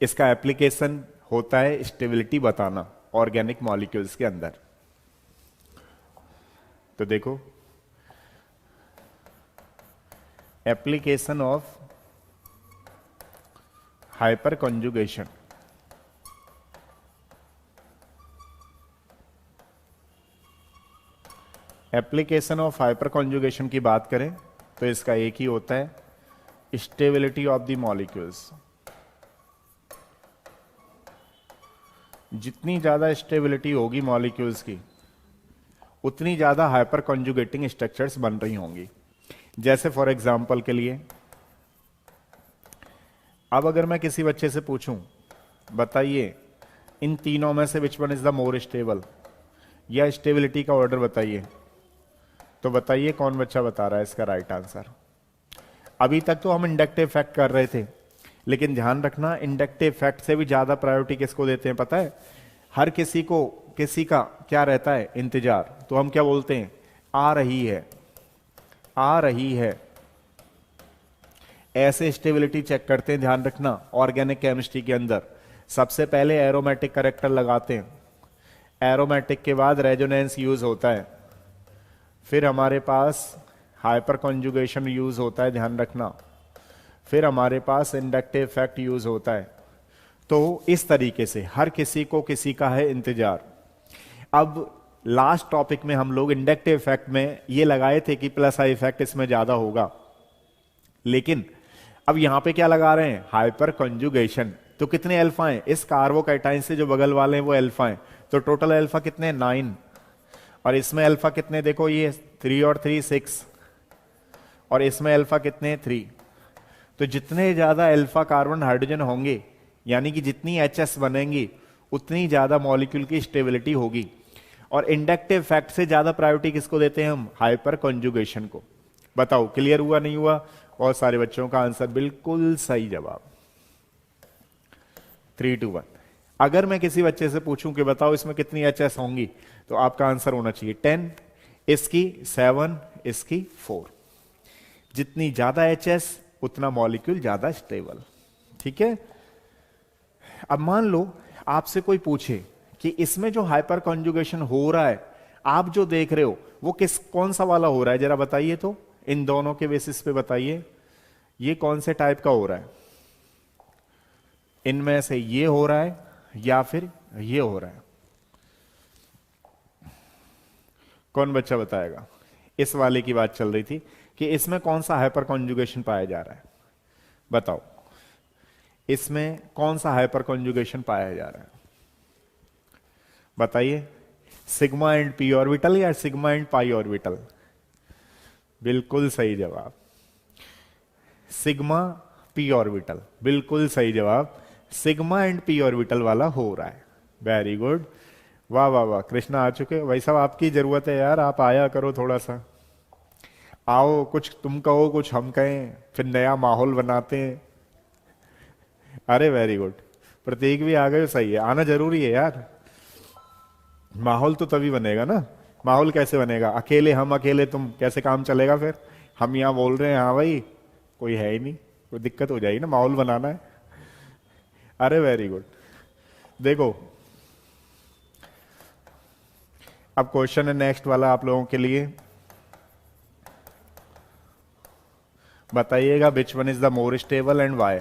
इसका एप्लीकेशन होता है स्टेबिलिटी बताना ऑर्गेनिक मॉलिक्यूल्स के अंदर। तो देखो, application of hyper conjugation. Application of hyper conjugation की बात करें तो इसका एक ही होता है स्टेबिलिटी ऑफ द मॉलिक्यूल्स। जितनी ज्यादा स्टेबिलिटी होगी मॉलिक्यूल्स की, उतनी ज्यादा हाइपर कॉन्जुगेटिंग स्ट्रक्चर्स बन रही होंगी। जैसे फॉर एग्जांपल के लिए, अब अगर मैं किसी बच्चे से पूछूं, बताइए इन तीनों में से विच one is the more stable, या स्टेबिलिटी का ऑर्डर बताइए, तो बताइए कौन बच्चा बता रहा है इसका राइट आंसर। अभी तक तो हम इंडक्टिव फैक्ट कर रहे थे, लेकिन ध्यान रखना इंडक्टिव फैक्ट से भी ज्यादा प्रायोरिटी किसको देते हैं पता है? हर किसी को किसी का क्या रहता है? इंतजार। तो हम क्या बोलते हैं? आ रही है, आ रही है। ऐसे स्टेबिलिटी चेक करते हैं, ध्यान रखना ऑर्गेनिक केमिस्ट्री के अंदर। सबसे पहले एरोमेटिक करेक्टर लगाते हैं, एरोमेटिक के बाद रेजोनेंस यूज होता है, फिर हमारे पास हाइपर कॉन्जुगेशन यूज होता है, ध्यान रखना, फिर हमारे पास इंडक्टिव इफेक्ट यूज होता है। तो इस तरीके से हर किसी को किसी का है इंतजार। अब लास्ट टॉपिक में हम लोग इंडक्टिव इफेक्ट में ये लगाए थे कि प्लस आई इफेक्ट इसमें ज्यादा होगा, लेकिन अब यहां पे क्या लगा रहे हैं? Hyper conjugation. तो कितने अल्फा हैं? इस कार्बोकैटाइन से जो बगल वाले हैं वो अल्फा हैं, तो टोटल अल्फा कितने? 9। और इसमें अल्फा कितने? देखो ये 3 और 3 6, और इसमें अल्फा कितने? 3। तो जितने ज्यादा अल्फा कार्बन हाइड्रोजन होंगे, यानी कि जितनी एचएस बनेंगी, उतनी ज्यादा मॉलिक्यूल की स्टेबिलिटी होगी। और इंडक्टिव फैक्ट से ज्यादा प्रायोरिटी किसको देते हैं हम? हाइपर कॉन्जुगेशन को। बताओ क्लियर हुआ नहीं हुआ? और सारे बच्चों का आंसर बिल्कुल सही जवाब, 3 to 1। अगर मैं किसी बच्चे से पूछूं कि बताओ इसमें कितनी एचएस होंगी, तो आपका आंसर होना चाहिए 10, इसकी 7, इसकी 4। जितनी ज्यादा एचएस उतना मॉलिक्यूल ज्यादा स्टेबल। ठीक है। अब मान लो आपसे कोई पूछे कि इसमें जो हाइपर कॉन्जुगेशन हो रहा है, आप जो देख रहे हो वो कौन सा वाला हो रहा है, जरा बताइए तो। इन दोनों के बेसिस पे बताइए ये कौन से टाइप का हो रहा है? इनमें से ये हो रहा है या फिर ये हो रहा है? कौन बच्चा बताएगा? इस वाले की बात चल रही थी कि इसमें कौन सा हाइपर कॉन्जुगेशन पाया जा रहा है, बताओ इसमें कौन सा हाइपर कॉन्जुगेशन पाया जा रहा है? बताइए, सिग्मा एंड पी ऑर्बिटल या सिग्मा एंड पाई ऑर्बिटल? बिल्कुल सही जवाब, सिग्मा पी ऑर्बिटल, बिल्कुल सही जवाब। सिग्मा एंड पी ऑर्बिटल वाला हो रहा है। वेरी गुड, वाह वाह वाह। कृष्णा आ चुके भाई साहब, आपकी जरूरत है यार, आप आया करो थोड़ा सा। आओ, कुछ तुम कहो कुछ हम कहें, फिर नया माहौल बनाते हैं। अरे वेरी गुड, प्रतीक भी आ गए, सही है, आना जरूरी है यार। माहौल तो तभी बनेगा ना। माहौल कैसे बनेगा? अकेले हम अकेले तुम, कैसे काम चलेगा? फिर हम यहां बोल रहे हैं हाँ भाई, कोई है ही नहीं, कोई दिक्कत हो जाएगी ना, माहौल बनाना है। अरे वेरी गुड। देखो अब क्वेश्चन है नेक्स्ट वाला आप लोगों के लिए। बताइएगा which one is the more stable and why?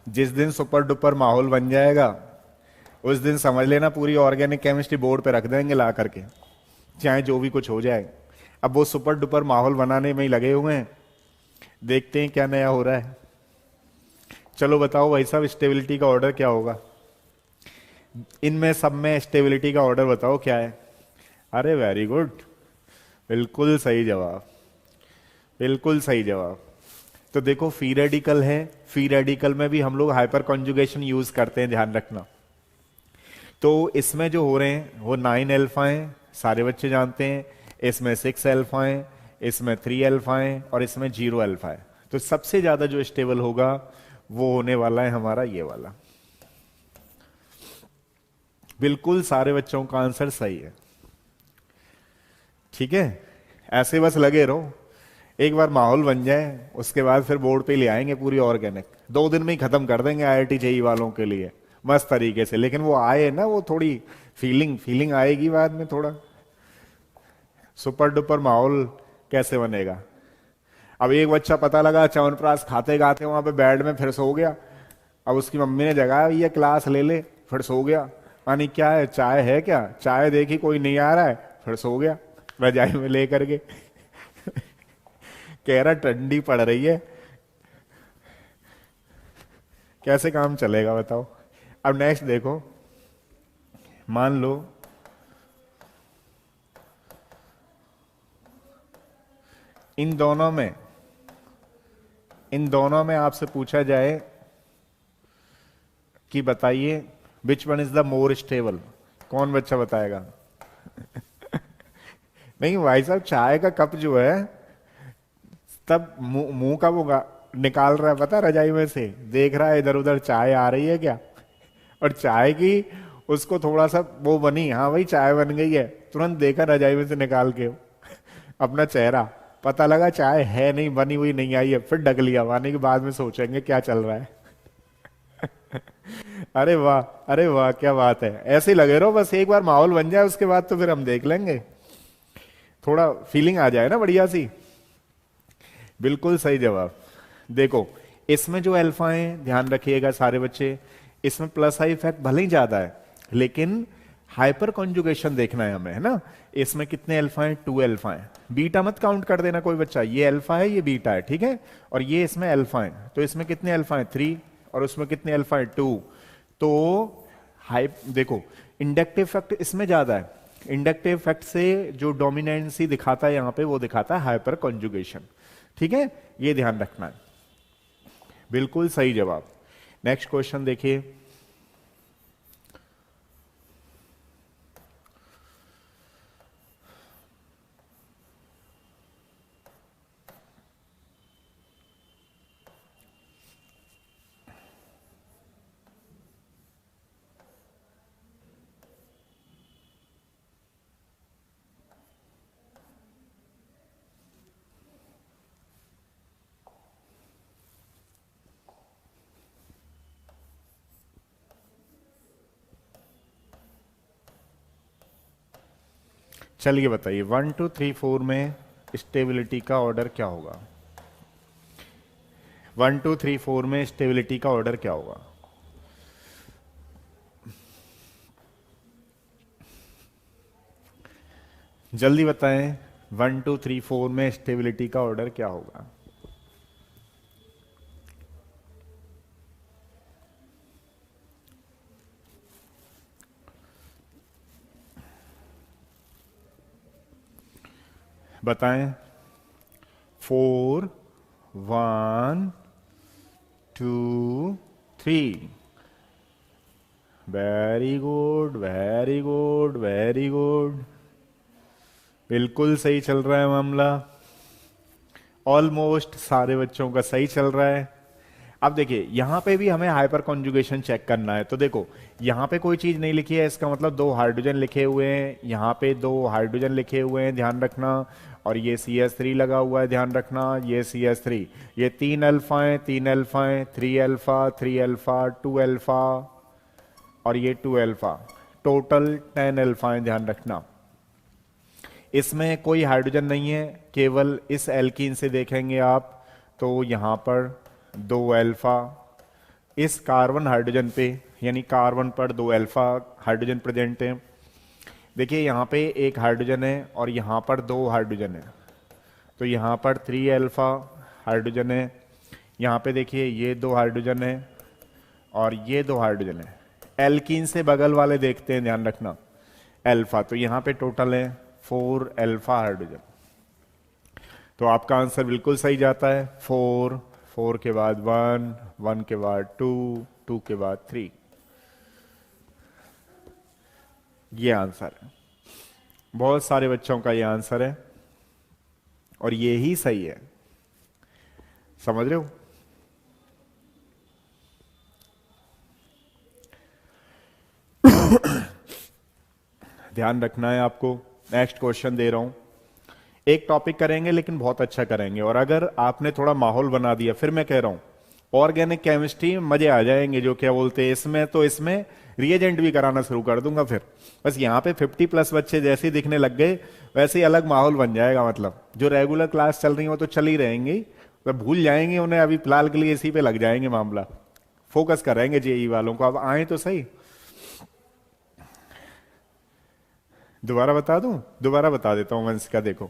जिस दिन सुपर डुपर माहौल बन जाएगा, उस दिन समझ लेना पूरी ऑर्गेनिक केमिस्ट्री बोर्ड पे रख देंगे ला करके, चाहे जो भी कुछ हो जाए। अब वो सुपर डुपर माहौल बनाने में ही लगे हुए हैं, देखते हैं क्या नया हो रहा है। चलो बताओ भाई साहब, स्टेबिलिटी का ऑर्डर क्या होगा? इनमें सब में स्टेबिलिटी का ऑर्डर बताओ क्या है? अरे वेरी गुड, बिल्कुल सही जवाब, बिल्कुल सही जवाब। तो देखो फ्री रेडिकल है, फ्री रेडिकल में भी हम लोग हाइपर कॉन्जुगेशन यूज करते हैं, ध्यान रखना। तो इसमें जो हो रहे हैं वो 9 अल्फा हैं, सारे बच्चे जानते हैं। इसमें 6 अल्फा हैं, इसमें 3 अल्फा हैं, और इसमें 0 अल्फा है। तो सबसे ज्यादा जो स्टेबल होगा वो होने वाला है हमारा ये वाला। बिल्कुल सारे बच्चों का आंसर सही है। ठीक है, ऐसे बस लगे रहो, एक बार माहौल बन जाए उसके बाद फिर बोर्ड पे ले आएंगे पूरी ऑर्गेनिक, 2 दिन में ही खत्म कर देंगे आईआईटी जेई वालों के लिए मस्त तरीके से। लेकिन वो आए ना, वो थोड़ी फीलिंग फीलिंग आएगी बाद में, थोड़ा सुपर डुपर माहौल कैसे बनेगा। अब एक बच्चा पता लगा च्यवनप्राश खाते खाते वहां पे बेड में फिर सो गया, अब उसकी मम्मी ने जगाया, ये क्लास ले ले, फिर सो गया। पानी क्या है, चाय है क्या, चाय देखी कोई नहीं आ रहा है, फिर सो गया रजाई में लेकर के कह रहा ठंडी पड़ रही है, कैसे काम चलेगा बताओ। अब नेक्स्ट देखो, मान लो इन दोनों में आपसे पूछा जाए कि बताइए विच one is the more stable, कौन बच्चा बताएगा नहीं भाई साहब, चाय का कप जो है तब मुंह का वो निकाल रहा है, पता है, रजाई में से देख रहा है इधर उधर चाय आ रही है क्या, और चाय की उसको थोड़ा सा वो बनी, हाँ भाई चाय बन गई है, तुरंत देखा रजाई में से निकाल के अपना चेहरा, पता लगा चाय है नहीं, बनी हुई नहीं आई है, फिर ढक लिया, आने के बाद में सोचेंगे क्या चल रहा है अरे वाह, अरे वाह, क्या बात है। ऐसे ही लगे रहो, बस एक बार माहौल बन जाए उसके बाद तो फिर हम देख लेंगे, थोड़ा फीलिंग आ जाए ना बढ़िया सी। बिल्कुल सही जवाब। देखो इसमें जो अल्फा है, ध्यान रखिएगा सारे बच्चे, इसमें प्लस आई इफेक्ट भले ही ज्यादा है, लेकिन हाइपर कॉन्जुगेशन देखना है हमें, है ना। इसमें कितने अल्फा हैं, 2 अल्फा हैं, बीटा मत काउंट कर देना कोई बच्चा, ये अल्फा है ये बीटा है, ठीक है, और ये इसमें अल्फा है, तो इसमें कितने अल्फा हैं, 3, और उसमें कितने अल्फा है, 2। तो देखो इंडक्टिव इफेक्ट इसमें ज्यादा है, इंडक्टिव इफेक्ट से जो डोमिनेंसी दिखाता है यहां पे वो दिखाता है हाइपर कॉन्जुगेशन, ठीक है, ये ध्यान रखना है। बिल्कुल सही जवाब। नेक्स्ट क्वेश्चन देखिए, चलिए बताइए 1 2 3 4 में स्टेबिलिटी का ऑर्डर क्या होगा, 1 2 3 4 में स्टेबिलिटी का ऑर्डर क्या होगा। जल्दी बताएं, 1 2 3 4 में स्टेबिलिटी का ऑर्डर क्या होगा। बताएं, 4 1 2 3। Very good, very good, very good, बिल्कुल सही चल रहा है मामला, ऑलमोस्ट सारे बच्चों का सही चल रहा है। अब देखिए यहां पे भी हमें हाइपर कॉन्जुगेशन चेक करना है, तो देखो यहां पे कोई चीज नहीं लिखी है, इसका मतलब 2 हाइड्रोजन लिखे हुए हैं, यहां पे 2 हाइड्रोजन लिखे हुए हैं, ध्यान रखना, और ये CH3 लगा हुआ है, ध्यान रखना, ये CH3, ये 3 अल्फा है, 3 अल्फा है, 3 अल्फा, 3 अल्फा, 2 अल्फा, और ये 2 अल्फा, टोटल 10 अल्फा है, ध्यान रखना। इसमें कोई हाइड्रोजन नहीं है, केवल इस एल्कीन से देखेंगे आप तो यहां पर 2 अल्फा, इस कार्बन हाइड्रोजन पे यानी कार्बन पर 2 अल्फा हाइड्रोजन प्रेजेंट है। देखिए यहां पे एक हाइड्रोजन है और यहां पर 2 हाइड्रोजन है, तो यहां पर 3 अल्फा हाइड्रोजन है, यहां पे देखिए ये 2 हाइड्रोजन है और ये 2 हाइड्रोजन है। एल्कीन से बगल वाले देखते हैं, ध्यान रखना, अल्फा, तो यहां पे टोटल है 4 अल्फा हाइड्रोजन। तो आपका आंसर बिल्कुल सही जाता है, 4, 4 के बाद 1, 1 के बाद 2, 2 के बाद 3, ये आंसर है। बहुत सारे बच्चों का ये आंसर है और ये ही सही है, समझ रहे हो। ध्यान रखना है आपको। नेक्स्ट क्वेश्चन दे रहा हूं, एक टॉपिक करेंगे लेकिन बहुत अच्छा करेंगे, और अगर आपने थोड़ा माहौल बना दिया, फिर मैं कह रहा हूं ऑर्गेनिक केमिस्ट्री मजे आ जाएंगे, जो क्या बोलते हैं इसमें, तो इसमें रिएजेंट भी कराना शुरू कर दूंगा फिर। बस यहाँ पे 50+ बच्चे जैसे ही दिखने लग गए वैसे ही अलग माहौल बन जाएगा। मतलब जो रेगुलर क्लास चल रही है वो तो चल ही रहेंगी, तो भूल जाएंगे उन्हें, अभी फिलहाल के लिए इसी पे लग जाएंगे मामला, फोकस करेंगे जेई वालों को। अब आए तो सही। दोबारा बता दूं? दोबारा बता देता हूं वंश का। देखो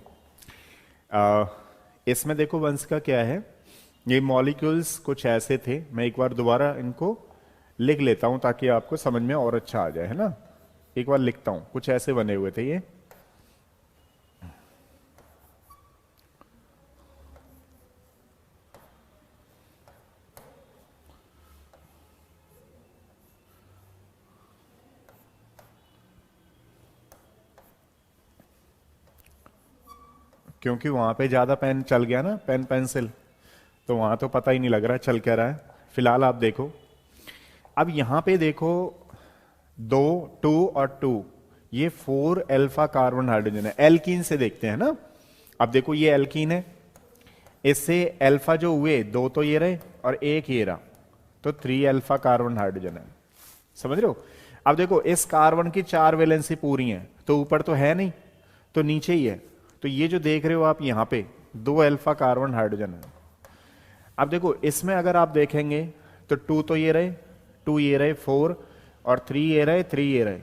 इसमें देखो वंश का क्या है, ये मॉलिक्यूल्स कुछ ऐसे थे, मैं एक बार दोबारा इनको लिख लेता हूं ताकि आपको समझ में और अच्छा आ जाए, है ना। एक बार लिखता हूं, कुछ ऐसे बने हुए थे ये। क्योंकि वहां पे ज्यादा पेन चल गया ना, पेन पेंसिल, तो वहां तो पता ही नहीं लग रहा चल क्या रहा है। फिलहाल आप देखो, अब यहां पे देखो, 2 2 और 2, ये 4 अल्फा कार्बन हाइड्रोजन है। एल्कीन से देखते हैं ना। अब देखो ये एल्कीन है, इससे अल्फा जो हुए 2 तो ये रहे और 1 ये रहा, तो 3 अल्फा कार्बन हाइड्रोजन है। समझ रहे हो? अब देखो इस कार्बन की 4 वैलेंसी पूरी है, तो ऊपर तो है नहीं, तो नीचे ही है। तो ये जो देख रहे हो आप यहां पे 2 अल्फा कार्बन हाइड्रोजन है। अब देखो इसमें अगर आप देखेंगे तो 2 तो ये रहे, 2 ये रहे 4, और 3 ये रहे, 3 ये रहे,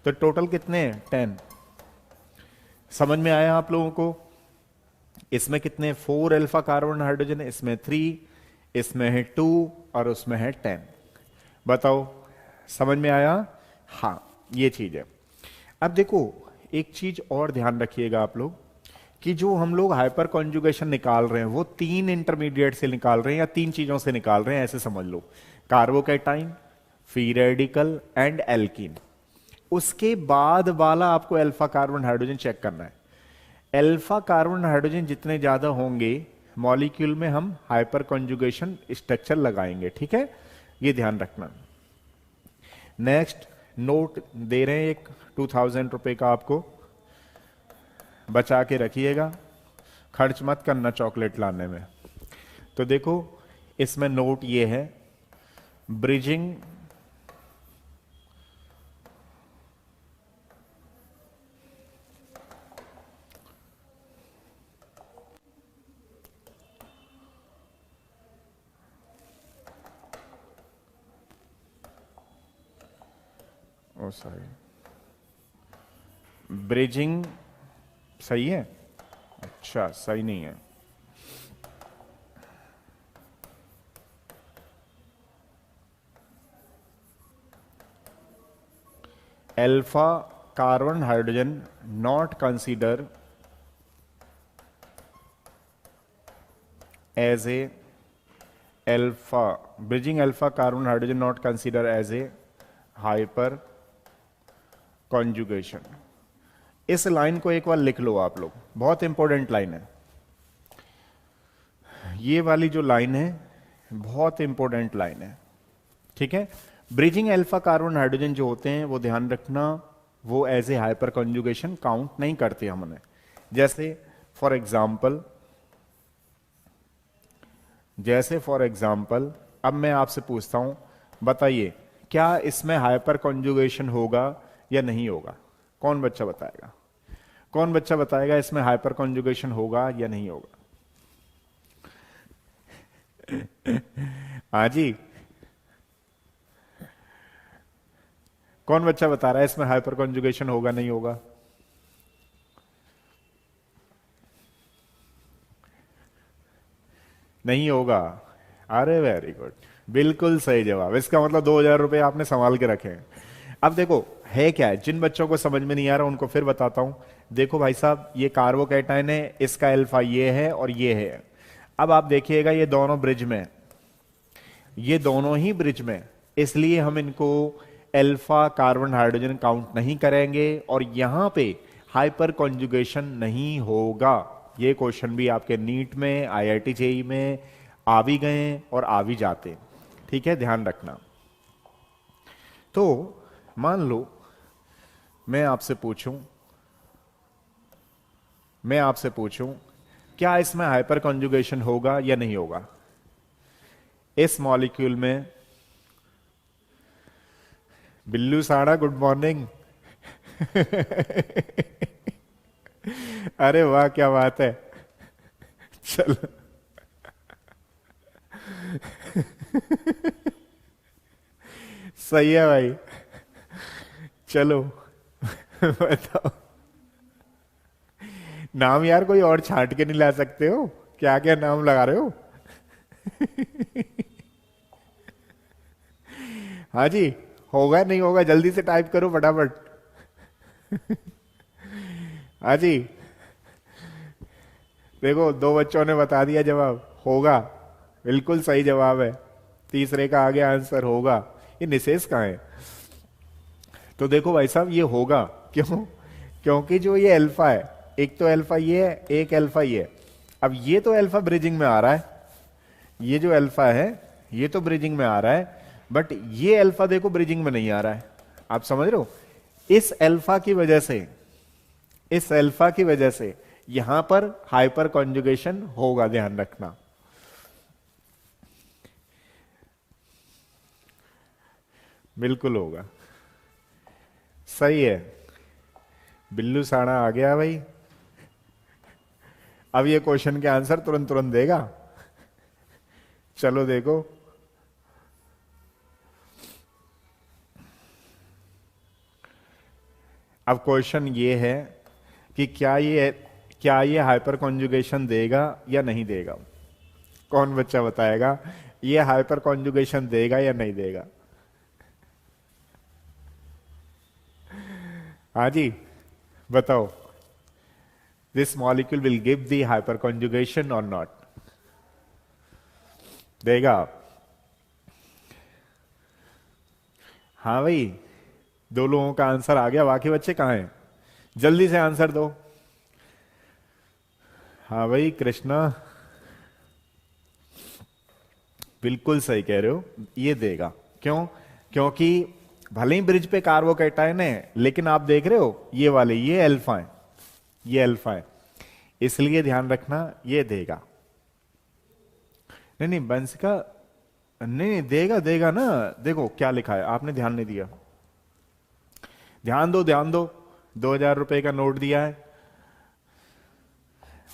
तो टोटल कितने हैं? 10। समझ में आया आप लोगों को? इसमें कितने? 4 अल्फा कार्बन हाइड्रोजन है, इसमें 3, इसमें है 2, और उसमें है 10। बताओ समझ में आया? हाँ, ये चीज है। अब देखो एक चीज और ध्यान रखिएगा आप लोग, कि जो हम लोग हाइपर कॉन्जुगेशन निकाल रहे हैं वो 3 इंटरमीडिएट से निकाल रहे हैं, या 3 चीजों से निकाल रहे हैं, ऐसे समझ लो। Carbocation, free radical and alkene. उसके बाद वाला आपको अल्फा कार्बन हाइड्रोजन चेक करना है। अल्फा कार्बन हाइड्रोजन जितने ज्यादा होंगे मॉलिक्यूल में, हम हाइपर कॉन्जुगेशन स्ट्रक्चर लगाएंगे। ठीक है, ये ध्यान रखना। नेक्स्ट नोट दे रहे हैं एक 2000 रुपए का, आपको बचा के रखिएगा, खर्च मत करना चॉकलेट लाने में। तो देखो इसमें नोट ये है, ब्रिजिंग ओ सॉरी, ब्रिजिंग सही है? अच्छा सही नहीं है। Alpha carbon hydrogen not consider as a alpha, bridging alpha carbon hydrogen not consider as a hyper conjugation. इस लाइन को एक बार लिख लो आप लोग, बहुत इंपॉर्टेंट लाइन है। ये वाली जो लाइन है बहुत इंपॉर्टेंट लाइन है। ठीक है, ब्रिजिंग अल्फा कार्बन हाइड्रोजन जो होते हैं वो ध्यान रखना, वो as a hyper conjugation count नहीं करते हमने। जैसे फॉर एग्जाम्पल अब मैं आपसे पूछता हूं, बताइए क्या इसमें हाइपर कॉन्जुगेशन होगा या नहीं होगा? कौन बच्चा बताएगा? कौन बच्चा बताएगा इसमें हाइपर कॉन्जुगेशन होगा या नहीं होगा? हाँ जी, कौन बच्चा बता रहा है इसमें हाइपर कॉन्जुगेशन होगा नहीं होगा? नहीं होगा। अरे वेरी गुड, बिल्कुल सही जवाब। इसका मतलब 2000 रुपए आपने संभाल के रखे हैं। अब देखो है क्या है, जिन बच्चों को समझ में नहीं आ रहा उनको फिर बताता हूं। देखो भाई साहब, ये कार्बोकैटायन है, इसका अल्फा ये है और ये है। अब आप देखिएगा ये दोनों ब्रिज में, ये दोनों ही ब्रिज में, इसलिए हम इनको अल्फा कार्बन हाइड्रोजन काउंट नहीं करेंगे, और यहां पे हाइपर कॉन्जुगेशन नहीं होगा। ये क्वेश्चन भी आपके नीट में, आईआईटी जेई में आ भी गए और आ भी जाते। ठीक है, ध्यान रखना। तो मान लो मैं आपसे पूछूं, मैं आपसे पूछूं, क्या इसमें हाइपर कॉन्जुगेशन होगा या नहीं होगा? इस मॉलिक्यूल में, बिल्लू साड़ा गुड मॉर्निंग। अरे वाह, क्या बात है। चलो। सही है भाई। चलो। बताओ। नाम यार कोई और छांट के नहीं ला सकते हो? क्या क्या नाम लगा रहे हो? हाँ जी। होगा नहीं होगा, जल्दी से टाइप करो फटाफट। हाँ जी। देखो, दो बच्चों ने बता दिया जवाब, होगा। बिल्कुल सही जवाब है। तीसरे का आगे आंसर होगा। ये निशेष कहाँ है? तो देखो भाई साहब, ये होगा क्यों? क्योंकि जो ये अल्फा है, एक तो अल्फा ये है, एक अल्फा ये है। अब ये तो अल्फा ब्रिजिंग में आ रहा है, ये जो अल्फा है ये तो ब्रिजिंग में आ रहा है, बट ये अल्फा देखो ब्रिजिंग में नहीं आ रहा है। आप समझ रहे हो? इस अल्फा की वजह से, इस अल्फा की वजह से यहां पर हाइपर कॉन्जुगेशन होगा, ध्यान रखना। बिल्कुल होगा। सही है। बिल्लू साड़ा आ गया भाई। अब ये क्वेश्चन के आंसर तुरंत तुरंत देगा। चलो देखो। अब क्वेश्चन ये है कि क्या ये हाइपर कॉन्जुगेशन देगा या नहीं देगा? कौन बच्चा बताएगा ये हाइपर कॉन्जुगेशन देगा या नहीं देगा? हाँ जी, बताओ। This molecule will give the hyper conjugation और नॉट? देगा? हाँ भाई, दो लोगों का आंसर आ गया, बाकी बच्चे कहां हैं? जल्दी से आंसर दो। हाँ भाई कृष्णा, बिल्कुल सही कह रहे हो, ये देगा। क्यों? क्योंकि भले ही ब्रिज पे कार्बोकैटायन है, लेकिन आप देख रहे हो ये वाले, ये अल्फा है, ये अल्फा है, इसलिए ध्यान रखना ये देगा। नहीं नहीं बंस का, नहीं देगा, देगा ना। देखो क्या लिखा है, आपने ध्यान नहीं दिया। ध्यान दो, ध्यान दो। 2000 रुपए का नोट दिया है।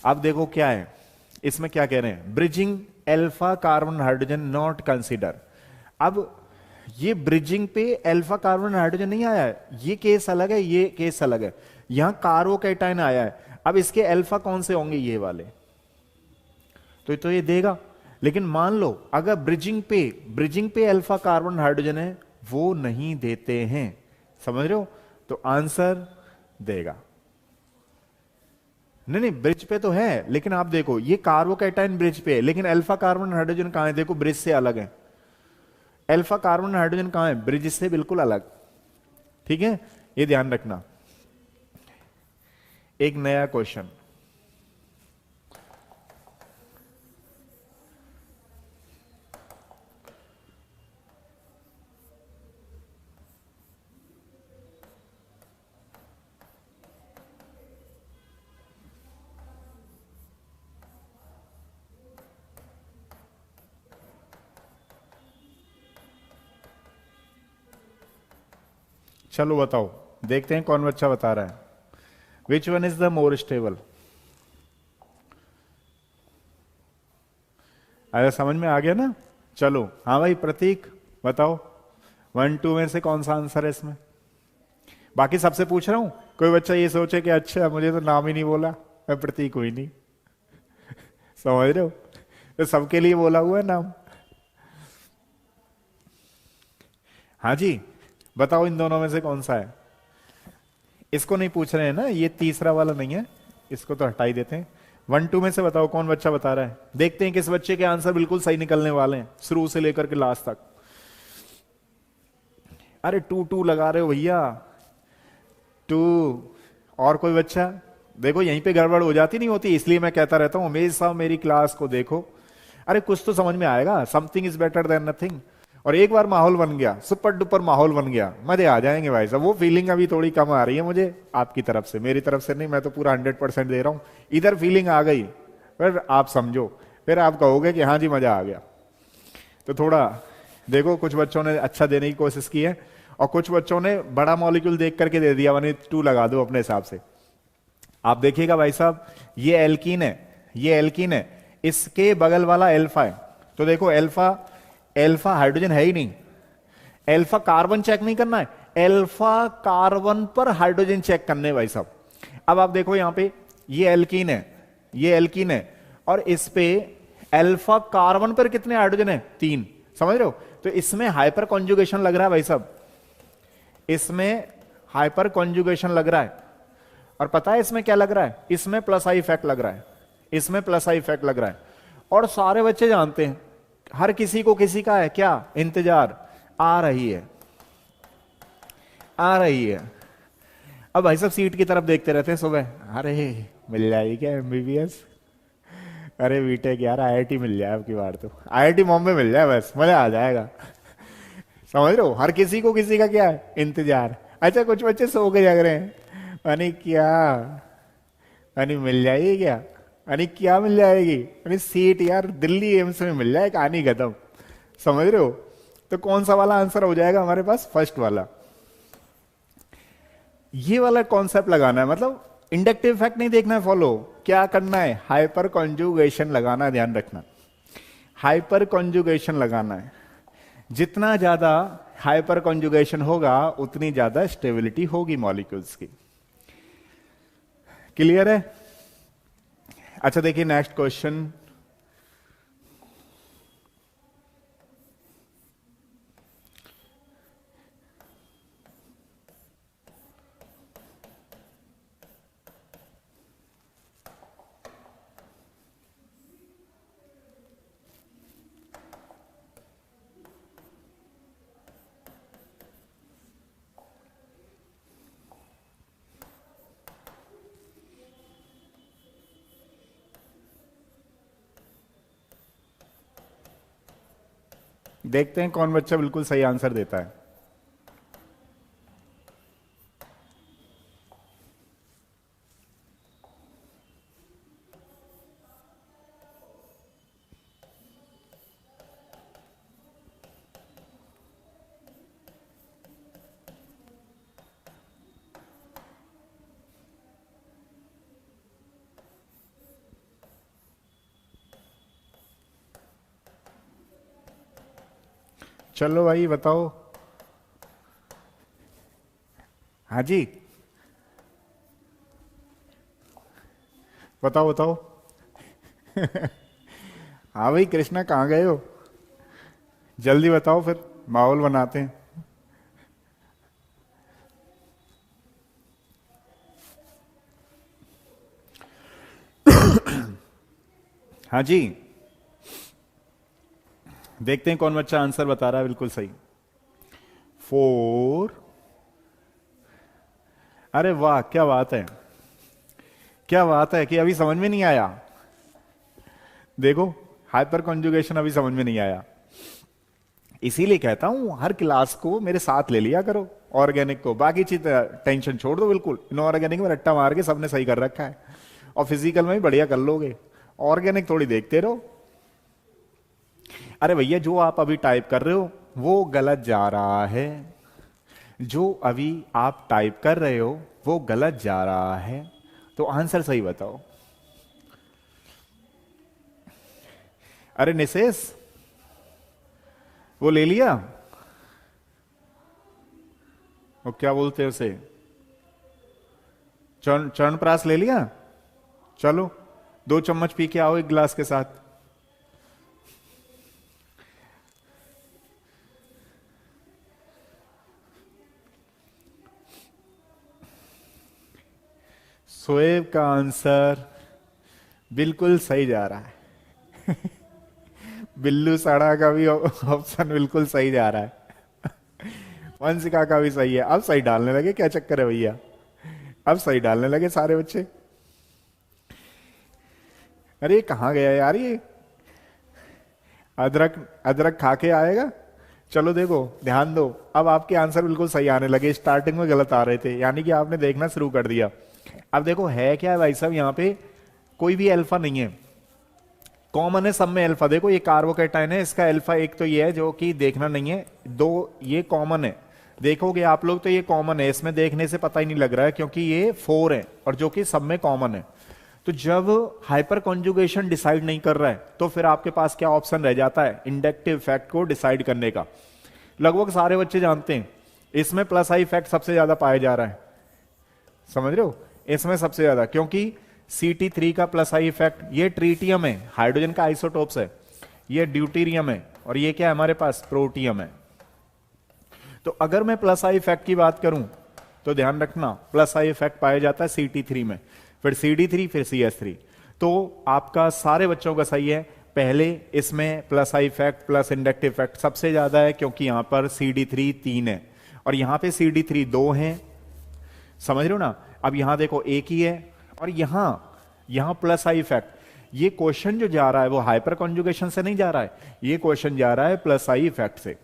अब देखो क्या है इसमें, क्या कह रहे हैं? Bridging alpha carbon hydrogen not consider. अब ये ब्रिजिंग पे अल्फा कार्बन हाइड्रोजन नहीं आया है, ये केस अलग है, ये केस अलग है। यहां कार्बोकैटायन आया है। अब इसके अल्फा कौन से होंगे? ये वाले। तो ये देगा। लेकिन मान लो अगर ब्रिजिंग पे अल्फा कार्बन हाइड्रोजन है, वो नहीं देते हैं, समझ रहे हो? तो आंसर देगा। नहीं नहीं, ब्रिज पे तो है, लेकिन आप देखो ये कार्बोकैटायन ब्रिज पे है, लेकिन अल्फा कार्बन हाइड्रोजन कहां है? देखो ब्रिज से अलग है। अल्फा कार्बन हाइड्रोजन कहां है? ब्रिज से बिल्कुल अलग। ठीक है, ये ध्यान रखना। एक नया क्वेश्चन। चलो बताओ, देखते हैं कौन बच्चा बता रहा है। विच one is the more stable? अरे समझ में आ गया ना? चलो हाँ भाई प्रतीक, बताओ 1 2 में से कौन सा आंसर है इसमें? बाकी सबसे पूछ रहा हूं, कोई बच्चा ये सोचे कि अच्छा मुझे तो नाम ही नहीं बोला, मैं प्रतीक हुई नहीं। समझ रहे हो? तो सबके लिए बोला हुआ है नाम। हाँ जी, बताओ इन दोनों में से कौन सा है? इसको नहीं पूछ रहे हैं ना, ये तीसरा वाला नहीं है, इसको तो हटा ही देते हैं। 1 2 में से बताओ कौन बच्चा बता रहा है। देखते हैं किस बच्चे के आंसर बिल्कुल सही निकलने वाले हैं शुरू से लेकर के लास्ट तक। अरे 2 2 लगा रहे हो भैया, 2। और कोई बच्चा? देखो यहीं पे गड़बड़ हो जाती नहीं होती, इसलिए मैं कहता रहता हूं हमेशा मेरी क्लास को देखो। अरे कुछ तो समझ में आएगा। Something is better than nothing. और एक बार माहौल बन गया, सुपर डुपर माहौल बन गया, मजे आ जाएंगे भाई साहब। वो फीलिंग अभी थोड़ी कम आ रही है मुझे आपकी तरफ से, मेरी तरफ से नहीं, मैं तो पूरा 100% दे रहा हूं। इधर फीलिंग आ गई, फिर आप समझो, फिर आप कहोगे कि हाँ जी मजा आ गया। तो थोड़ा देखो, कुछ बच्चों ने अच्छा देने की कोशिश की है और कुछ बच्चों ने बड़ा मॉलिक्यूल देख करके दे दिया, 1:2 लगा दो अपने हिसाब से। आप देखिएगा भाई साहब, ये एल्कीन है, ये एल्कीन है, इसके बगल वाला एल्फा है। तो देखो एल्फा, एल्फा हाइड्रोजन है ही नहीं, एल्फा कार्बन चेक नहीं करना है, एल्फा कार्बन पर हाइड्रोजन चेक करने भाई साहब। अब आप देखो यहां पे ये एल्कीन है, ये एल्कीन है, और इस पे एल्फा कार्बन पर कितने हाइड्रोजन है? 3। समझ रहे हो? तो इसमें हाइपर कॉन्जुगेशन लग रहा है भाई साहब, इसमें हाइपर कॉन्जुगेशन लग रहा है। और पता है इसमें क्या लग रहा है? इसमें प्लस आई इफेक्ट लग रहा है, इसमें प्लस आई इफेक्ट लग रहा है। और सारे बच्चे जानते हैं, हर किसी को किसी का है क्या इंतजार, आ रही है, आ रही है। अब भाई साहब सीट की तरफ देखते रहते हैं सुबह, अरे मिल जाएगी क्या एमबीबीएस, अरे बीटेक यार आईआईटी मिल जाए अब की बार, तो आईआईटी बॉम्बे मिल जाए बस, मजा आ जाएगा। समझ रहे हो? हर किसी को किसी का क्या है इंतजार। अच्छा कुछ बच्चे सो के जग रहे हैं, अरे क्या, अरे मिल जाएगी क्या, अरे क्या मिल जाएगी, अरे सीट यार दिल्ली एम्स में मिल जाए, कहानी खत्म। समझ रहे हो? तो कौन सा वाला आंसर हो जाएगा हमारे पास? फर्स्ट वाला। ये वाला कॉन्सेप्ट लगाना है, मतलब इंडक्टिव इफेक्ट नहीं देखना है फॉलो, क्या करना है? हाइपर कॉन्जुगेशन लगाना है, ध्यान रखना, हाइपर कॉन्जुगेशन लगाना है। जितना ज्यादा हाइपर कॉन्जुगेशन होगा उतनी ज्यादा स्टेबिलिटी होगी मॉलिक्यूल्स की। क्लियर है? अच्छा देखिए नेक्स्ट क्वेश्चन, देखते हैं कौन बच्चा बिल्कुल सही आंसर देता है। चलो भाई बताओ। हाँ जी बताओ बताओ। हाँ भाई कृष्णा कहाँ गए हो, जल्दी बताओ फिर माहौल बनाते हैं। हाँ जी देखते हैं कौन बच्चा आंसर बता रहा है बिल्कुल सही। 4। अरे वाह क्या बात है, क्या बात है कि अभी समझ में नहीं आया। देखो हाइपर कॉन्जुगेशन अभी समझ में नहीं आया, इसीलिए कहता हूं हर क्लास को मेरे साथ ले लिया करो, ऑर्गेनिक को, बाकी चीज टेंशन छोड़ दो बिल्कुल। इनऑर्गेनिक में रट्टा मार के सबने सही कर रखा है, और फिजिकल में भी बढ़िया कर लोगे, ऑर्गेनिक थोड़ी देखते रहो। अरे भैया जो आप अभी टाइप कर रहे हो वो गलत जा रहा है, जो अभी आप टाइप कर रहे हो वो गलत जा रहा है, तो आंसर सही बताओ। अरे निशेष वो ले लिया, वो क्या बोलते हैं उसे, चरणप्राश ले लिया। चलो 2 चम्मच पी के आओ एक गिलास के साथ। शोएब का आंसर बिल्कुल सही जा रहा है। बिल्लू साड़ा का भी ऑप्शन बिल्कुल सही जा रहा है। वंशिका का भी सही है। अब सही डालने लगे, क्या चक्कर है भैया, अब सही डालने लगे सारे बच्चे। अरे कहां गया यार ये, अदरक अदरक खा के आएगा चलो देखो, ध्यान दो, अब आपके आंसर बिल्कुल सही आने लगे, स्टार्टिंग में गलत आ रहे थे, यानी कि आपने देखना शुरू कर दिया। अब देखो है क्या है भाई साहब, यहाँ पे कोई भी अल्फा नहीं है, कॉमन है सब में अल्फा। देखो ये कार्बोकैटायन है, इसका अल्फा एक तो ये है जो कि देखना नहीं है, दो ये कॉमन है, देखोगे आप लोग तो ये कॉमन है, इसमें देखने से पता ही नहीं लग रहा है क्योंकि ये 4 है और जो कि सब में कॉमन है। तो जब हाइपर कॉन्जुगेशन डिसाइड नहीं कर रहा है तो फिर आपके पास क्या ऑप्शन रह जाता है, इंडक्टिव फैक्ट को डिसाइड करने का। लगभग सारे बच्चे जानते हैं इसमें प्लस आई फैक्ट सबसे ज्यादा पाया जा रहा है, समझ रहे हो, इसमें सबसे ज्यादा, क्योंकि CT3 का प्लस आई इफेक्ट, ये ट्रीटियम है, हाइड्रोजन का आइसोटोप्स है, ये ड्यूटीरियम है, और ये क्या है हमारे पास, प्रोटियम है। तो अगर मैं प्लस आई इफेक्ट की बात करूं तो ध्यान रखना प्लस आई इफेक्ट पाया जाता है CT3 में, फिर CD3, फिर CS3। तो आपका सारे बच्चों का सही है, पहले इसमें plus I effect plus inductive effect सबसे ज्यादा है, क्योंकि यहां पर CD3 3 है और यहां पे CD3 2 है, समझ रहे हो ना। अब यहां देखो एक ही है, और यहां प्लस आई इफेक्ट। ये क्वेश्चन जो जा रहा है वो हाइपर कॉन्जुगेशन से नहीं जा रहा है, ये क्वेश्चन जा रहा है प्लस आई इफेक्ट से।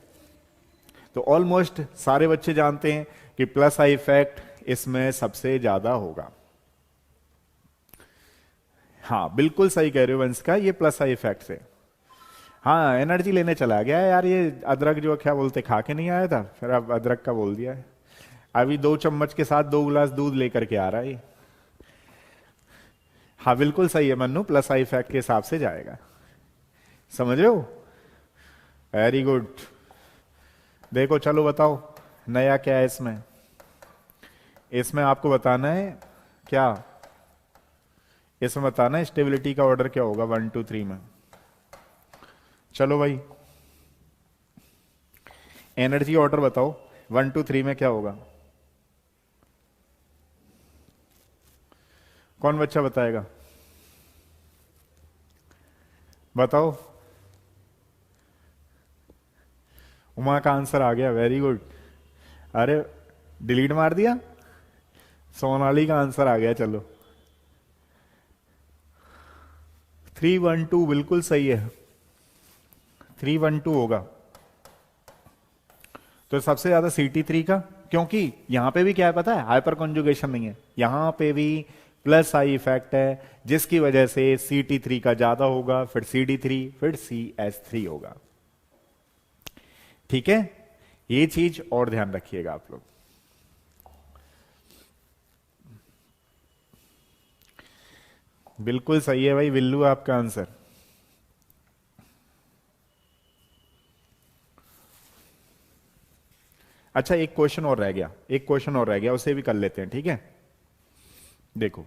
तो ऑलमोस्ट सारे बच्चे जानते हैं कि प्लस आई इफेक्ट इसमें सबसे ज्यादा होगा। हाँ बिल्कुल सही कह रहे हो वंश का, ये प्लस आई इफेक्ट से। हाँ एनर्जी लेने चला गया है यार, ये अदरक जो क्या बोलते खा के नहीं आया था, फिर अब अदरक का बोल दिया है। अभी 2 चम्मच के साथ 2 गिलास दूध लेकर के आ रहा है। हाँ बिल्कुल सही है मन्नू, प्लस आई इफेक्ट के हिसाब से जाएगा, समझ रहे हो, वेरी गुड। देखो चलो बताओ नया क्या है इसमें, इसमें आपको बताना है क्या, इसमें बताना है स्टेबिलिटी का ऑर्डर क्या होगा 1 2 3 में। चलो भाई एनर्जी ऑर्डर बताओ 1 2 3 में क्या होगा, कौन बच्चा बताएगा, बताओ। उमा का आंसर आ गया, वेरी गुड। अरे डिलीट मार दिया, सोनाली का आंसर आ गया, चलो 312 बिल्कुल सही है, 312 होगा। तो सबसे ज्यादा CT3 का, क्योंकि यहां पे भी क्या है पता है, हाइपर कॉन्जुगेशन नहीं है, यहां पे भी प्लस आई इफेक्ट है, जिसकी वजह से CT3 का ज्यादा होगा, फिर CD3, फिर CS3 होगा। ठीक है, ये चीज और ध्यान रखिएगा आप लोग। बिल्कुल सही है भाई विल्लू आपका आंसर। अच्छा एक क्वेश्चन और रह गया, एक क्वेश्चन और रह गया, उसे भी कर लेते हैं, ठीक है। देखो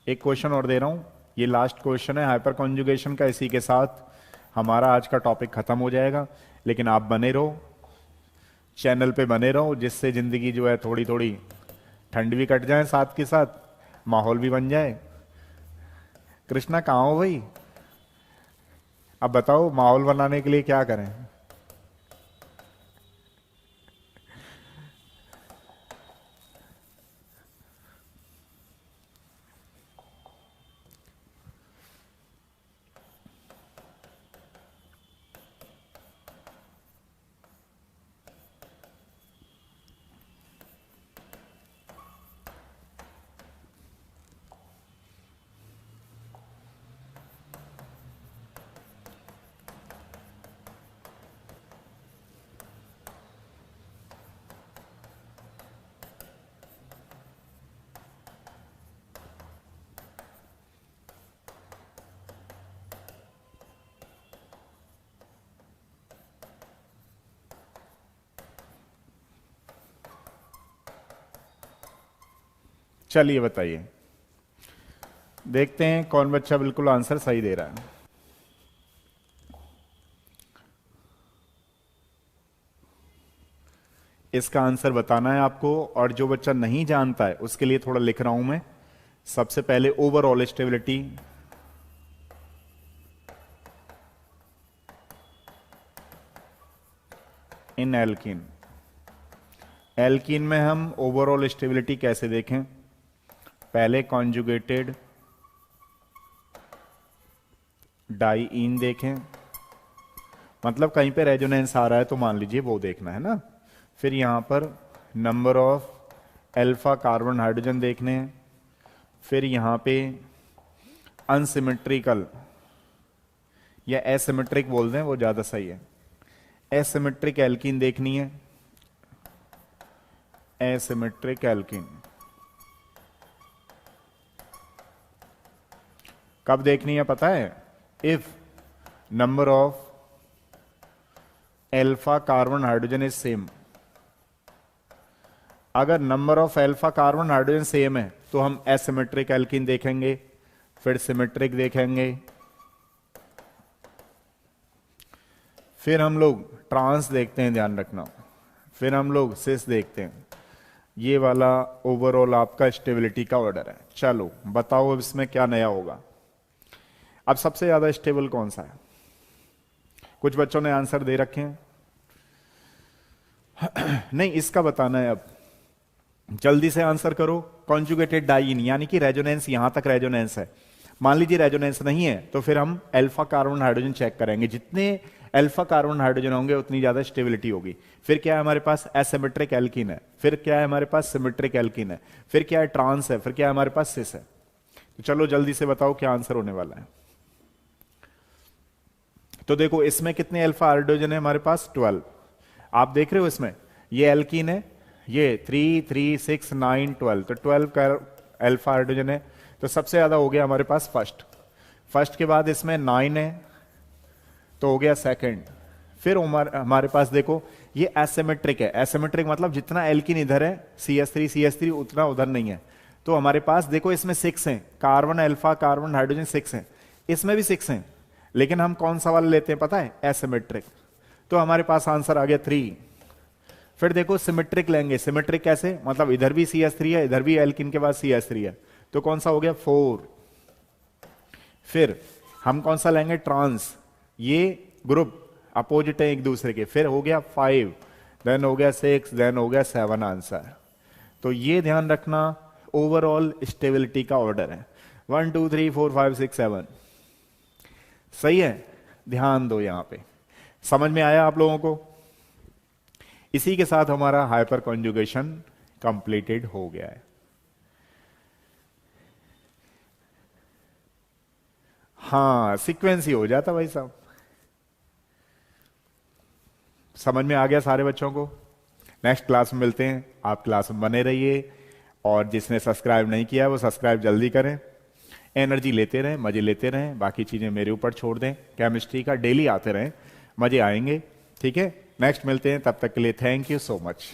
एक क्वेश्चन और दे रहा हूं, ये लास्ट क्वेश्चन है हाइपर कॉन्जुगेशन का, इसी के साथ हमारा आज का टॉपिक खत्म हो जाएगा। लेकिन आप बने रहो, चैनल पे बने रहो, जिससे जिंदगी जो है थोड़ी थोड़ी ठंड भी कट जाए, साथ के साथ माहौल भी बन जाए। कृष्णा कहाँ हो भाई, अब बताओ माहौल बनाने के लिए क्या करें। चलिए बताइए, देखते हैं कौन बच्चा बिल्कुल आंसर सही दे रहा है। इसका आंसर बताना है आपको, और जो बच्चा नहीं जानता है उसके लिए थोड़ा लिख रहा हूं मैं। सबसे पहले ओवरऑल स्टेबिलिटी, इन एल्कीन। एल्कीन में हम ओवरऑल स्टेबिलिटी कैसे देखें, पहले कॉन्जुगेटेड डाईइन देखें, मतलब कहीं पे रेजोनेंस आ रहा है तो मान लीजिए वो देखना है ना। फिर यहां पर number of alpha carbon hydrogen देखने हैं। फिर यहां पे अनसिमेट्रिकल या एसिमेट्रिक बोल दें वो ज्यादा सही है, एसिमेट्रिक एल्कीन देखनी है। एसिमेट्रिक एल्कीन कब देखनी है पता है? If number of alpha carbon hydrogen is same. अगर number of alpha carbon hydrogen same है तो हम एसिमेट्रिक एल्कीन देखेंगे, फिर सिमेट्रिक देखेंगे, फिर हम लोग ट्रांस देखते हैं, ध्यान रखना, फिर हम लोग सिस देखते हैं। ये वाला ओवरऑल आपका स्टेबिलिटी का ऑर्डर है। चलो बताओ अब इसमें क्या नया होगा। अब सबसे ज्यादा स्टेबल कौन सा है? कुछ बच्चों ने आंसर दे रखे हैं। नहीं, इसका बताना है अब, जल्दी से आंसर करो। कॉन्जुगेटेड डाइईन यानी कि रेजोनेंस, यहां तक रेजोनेंस है। मान लीजिए रेजोनेंस नहीं है तो फिर हम अल्फा कार्बन हाइड्रोजन चेक करेंगे। जितने अल्फा कार्बन हाइड्रोजन होंगे उतनी ज्यादा स्टेबिलिटी होगी। फिर क्या है हमारे पास? एसिमेट्रिक एल्कीन है। फिर क्या है हमारे पास? सिमेट्रिक एल्कीन है। फिर क्या है? ट्रांस है। फिर क्या है हमारे पास? सिस है। तो चलो जल्दी से बताओ क्या आंसर होने वाला है। तो देखो इसमें कितने अल्फा हाइड्रोजन है हमारे पास? 12। आप देख रहे हो इसमें ये एल्कीन है, ये 3 3 6 9 12, तो 12 का अल्फा हाइड्रोजन है। तो सबसे ज्यादा हो गया हमारे पास फर्स्ट के बाद इसमें 9 है तो हो गया सेकंड। फिर हमारे पास देखो ये एसिमेट्रिक है। एसिमेट्रिक मतलब जितना एल्कीन इधर है CH3 उतना उधर नहीं है। तो हमारे पास देखो इसमें 6 है, कार्बन अल्फा कार्बन हाइड्रोजन 6 है, इसमें भी 6 है, लेकिन हम कौन सा वाला लेते हैं पता है? एसिमेट्रिक। तो हमारे पास आंसर आ गया 3। फिर देखो सिमेट्रिक लेंगे। सिमेट्रिक कैसे? मतलब इधर भी CH3 है, इधर भी एल्कीन के बाद CH3 है, तो कौन सा हो गया? 4। फिर हम कौन सा लेंगे? ट्रांस। ये ग्रुप अपोजिट है एक दूसरे के। फिर हो गया 5, देन हो गया 6, देन हो गया 7 आंसर। तो ये ध्यान रखना ओवरऑल स्टेबिलिटी का ऑर्डर है। 1 2 3 4 5 6 7 सही है। ध्यान दो यहां पे, समझ में आया आप लोगों को? इसी के साथ हमारा हाइपर कॉन्जुगेशन कंप्लीटेड हो गया है। हाँ, सीक्वेंस ही हो जाता भाई साहब। समझ में आ गया सारे बच्चों को? नेक्स्ट क्लास में मिलते हैं। आप क्लास में बने रहिए, और जिसने सब्सक्राइब नहीं किया है वो सब्सक्राइब जल्दी करें। एनर्जी लेते रहें, मजे लेते रहें, बाकी चीजें मेरे ऊपर छोड़ दें। केमिस्ट्री का डेली आते रहें, मजे आएंगे। ठीक है, नेक्स्ट मिलते हैं, तब तक के लिए थैंक यू सो मच।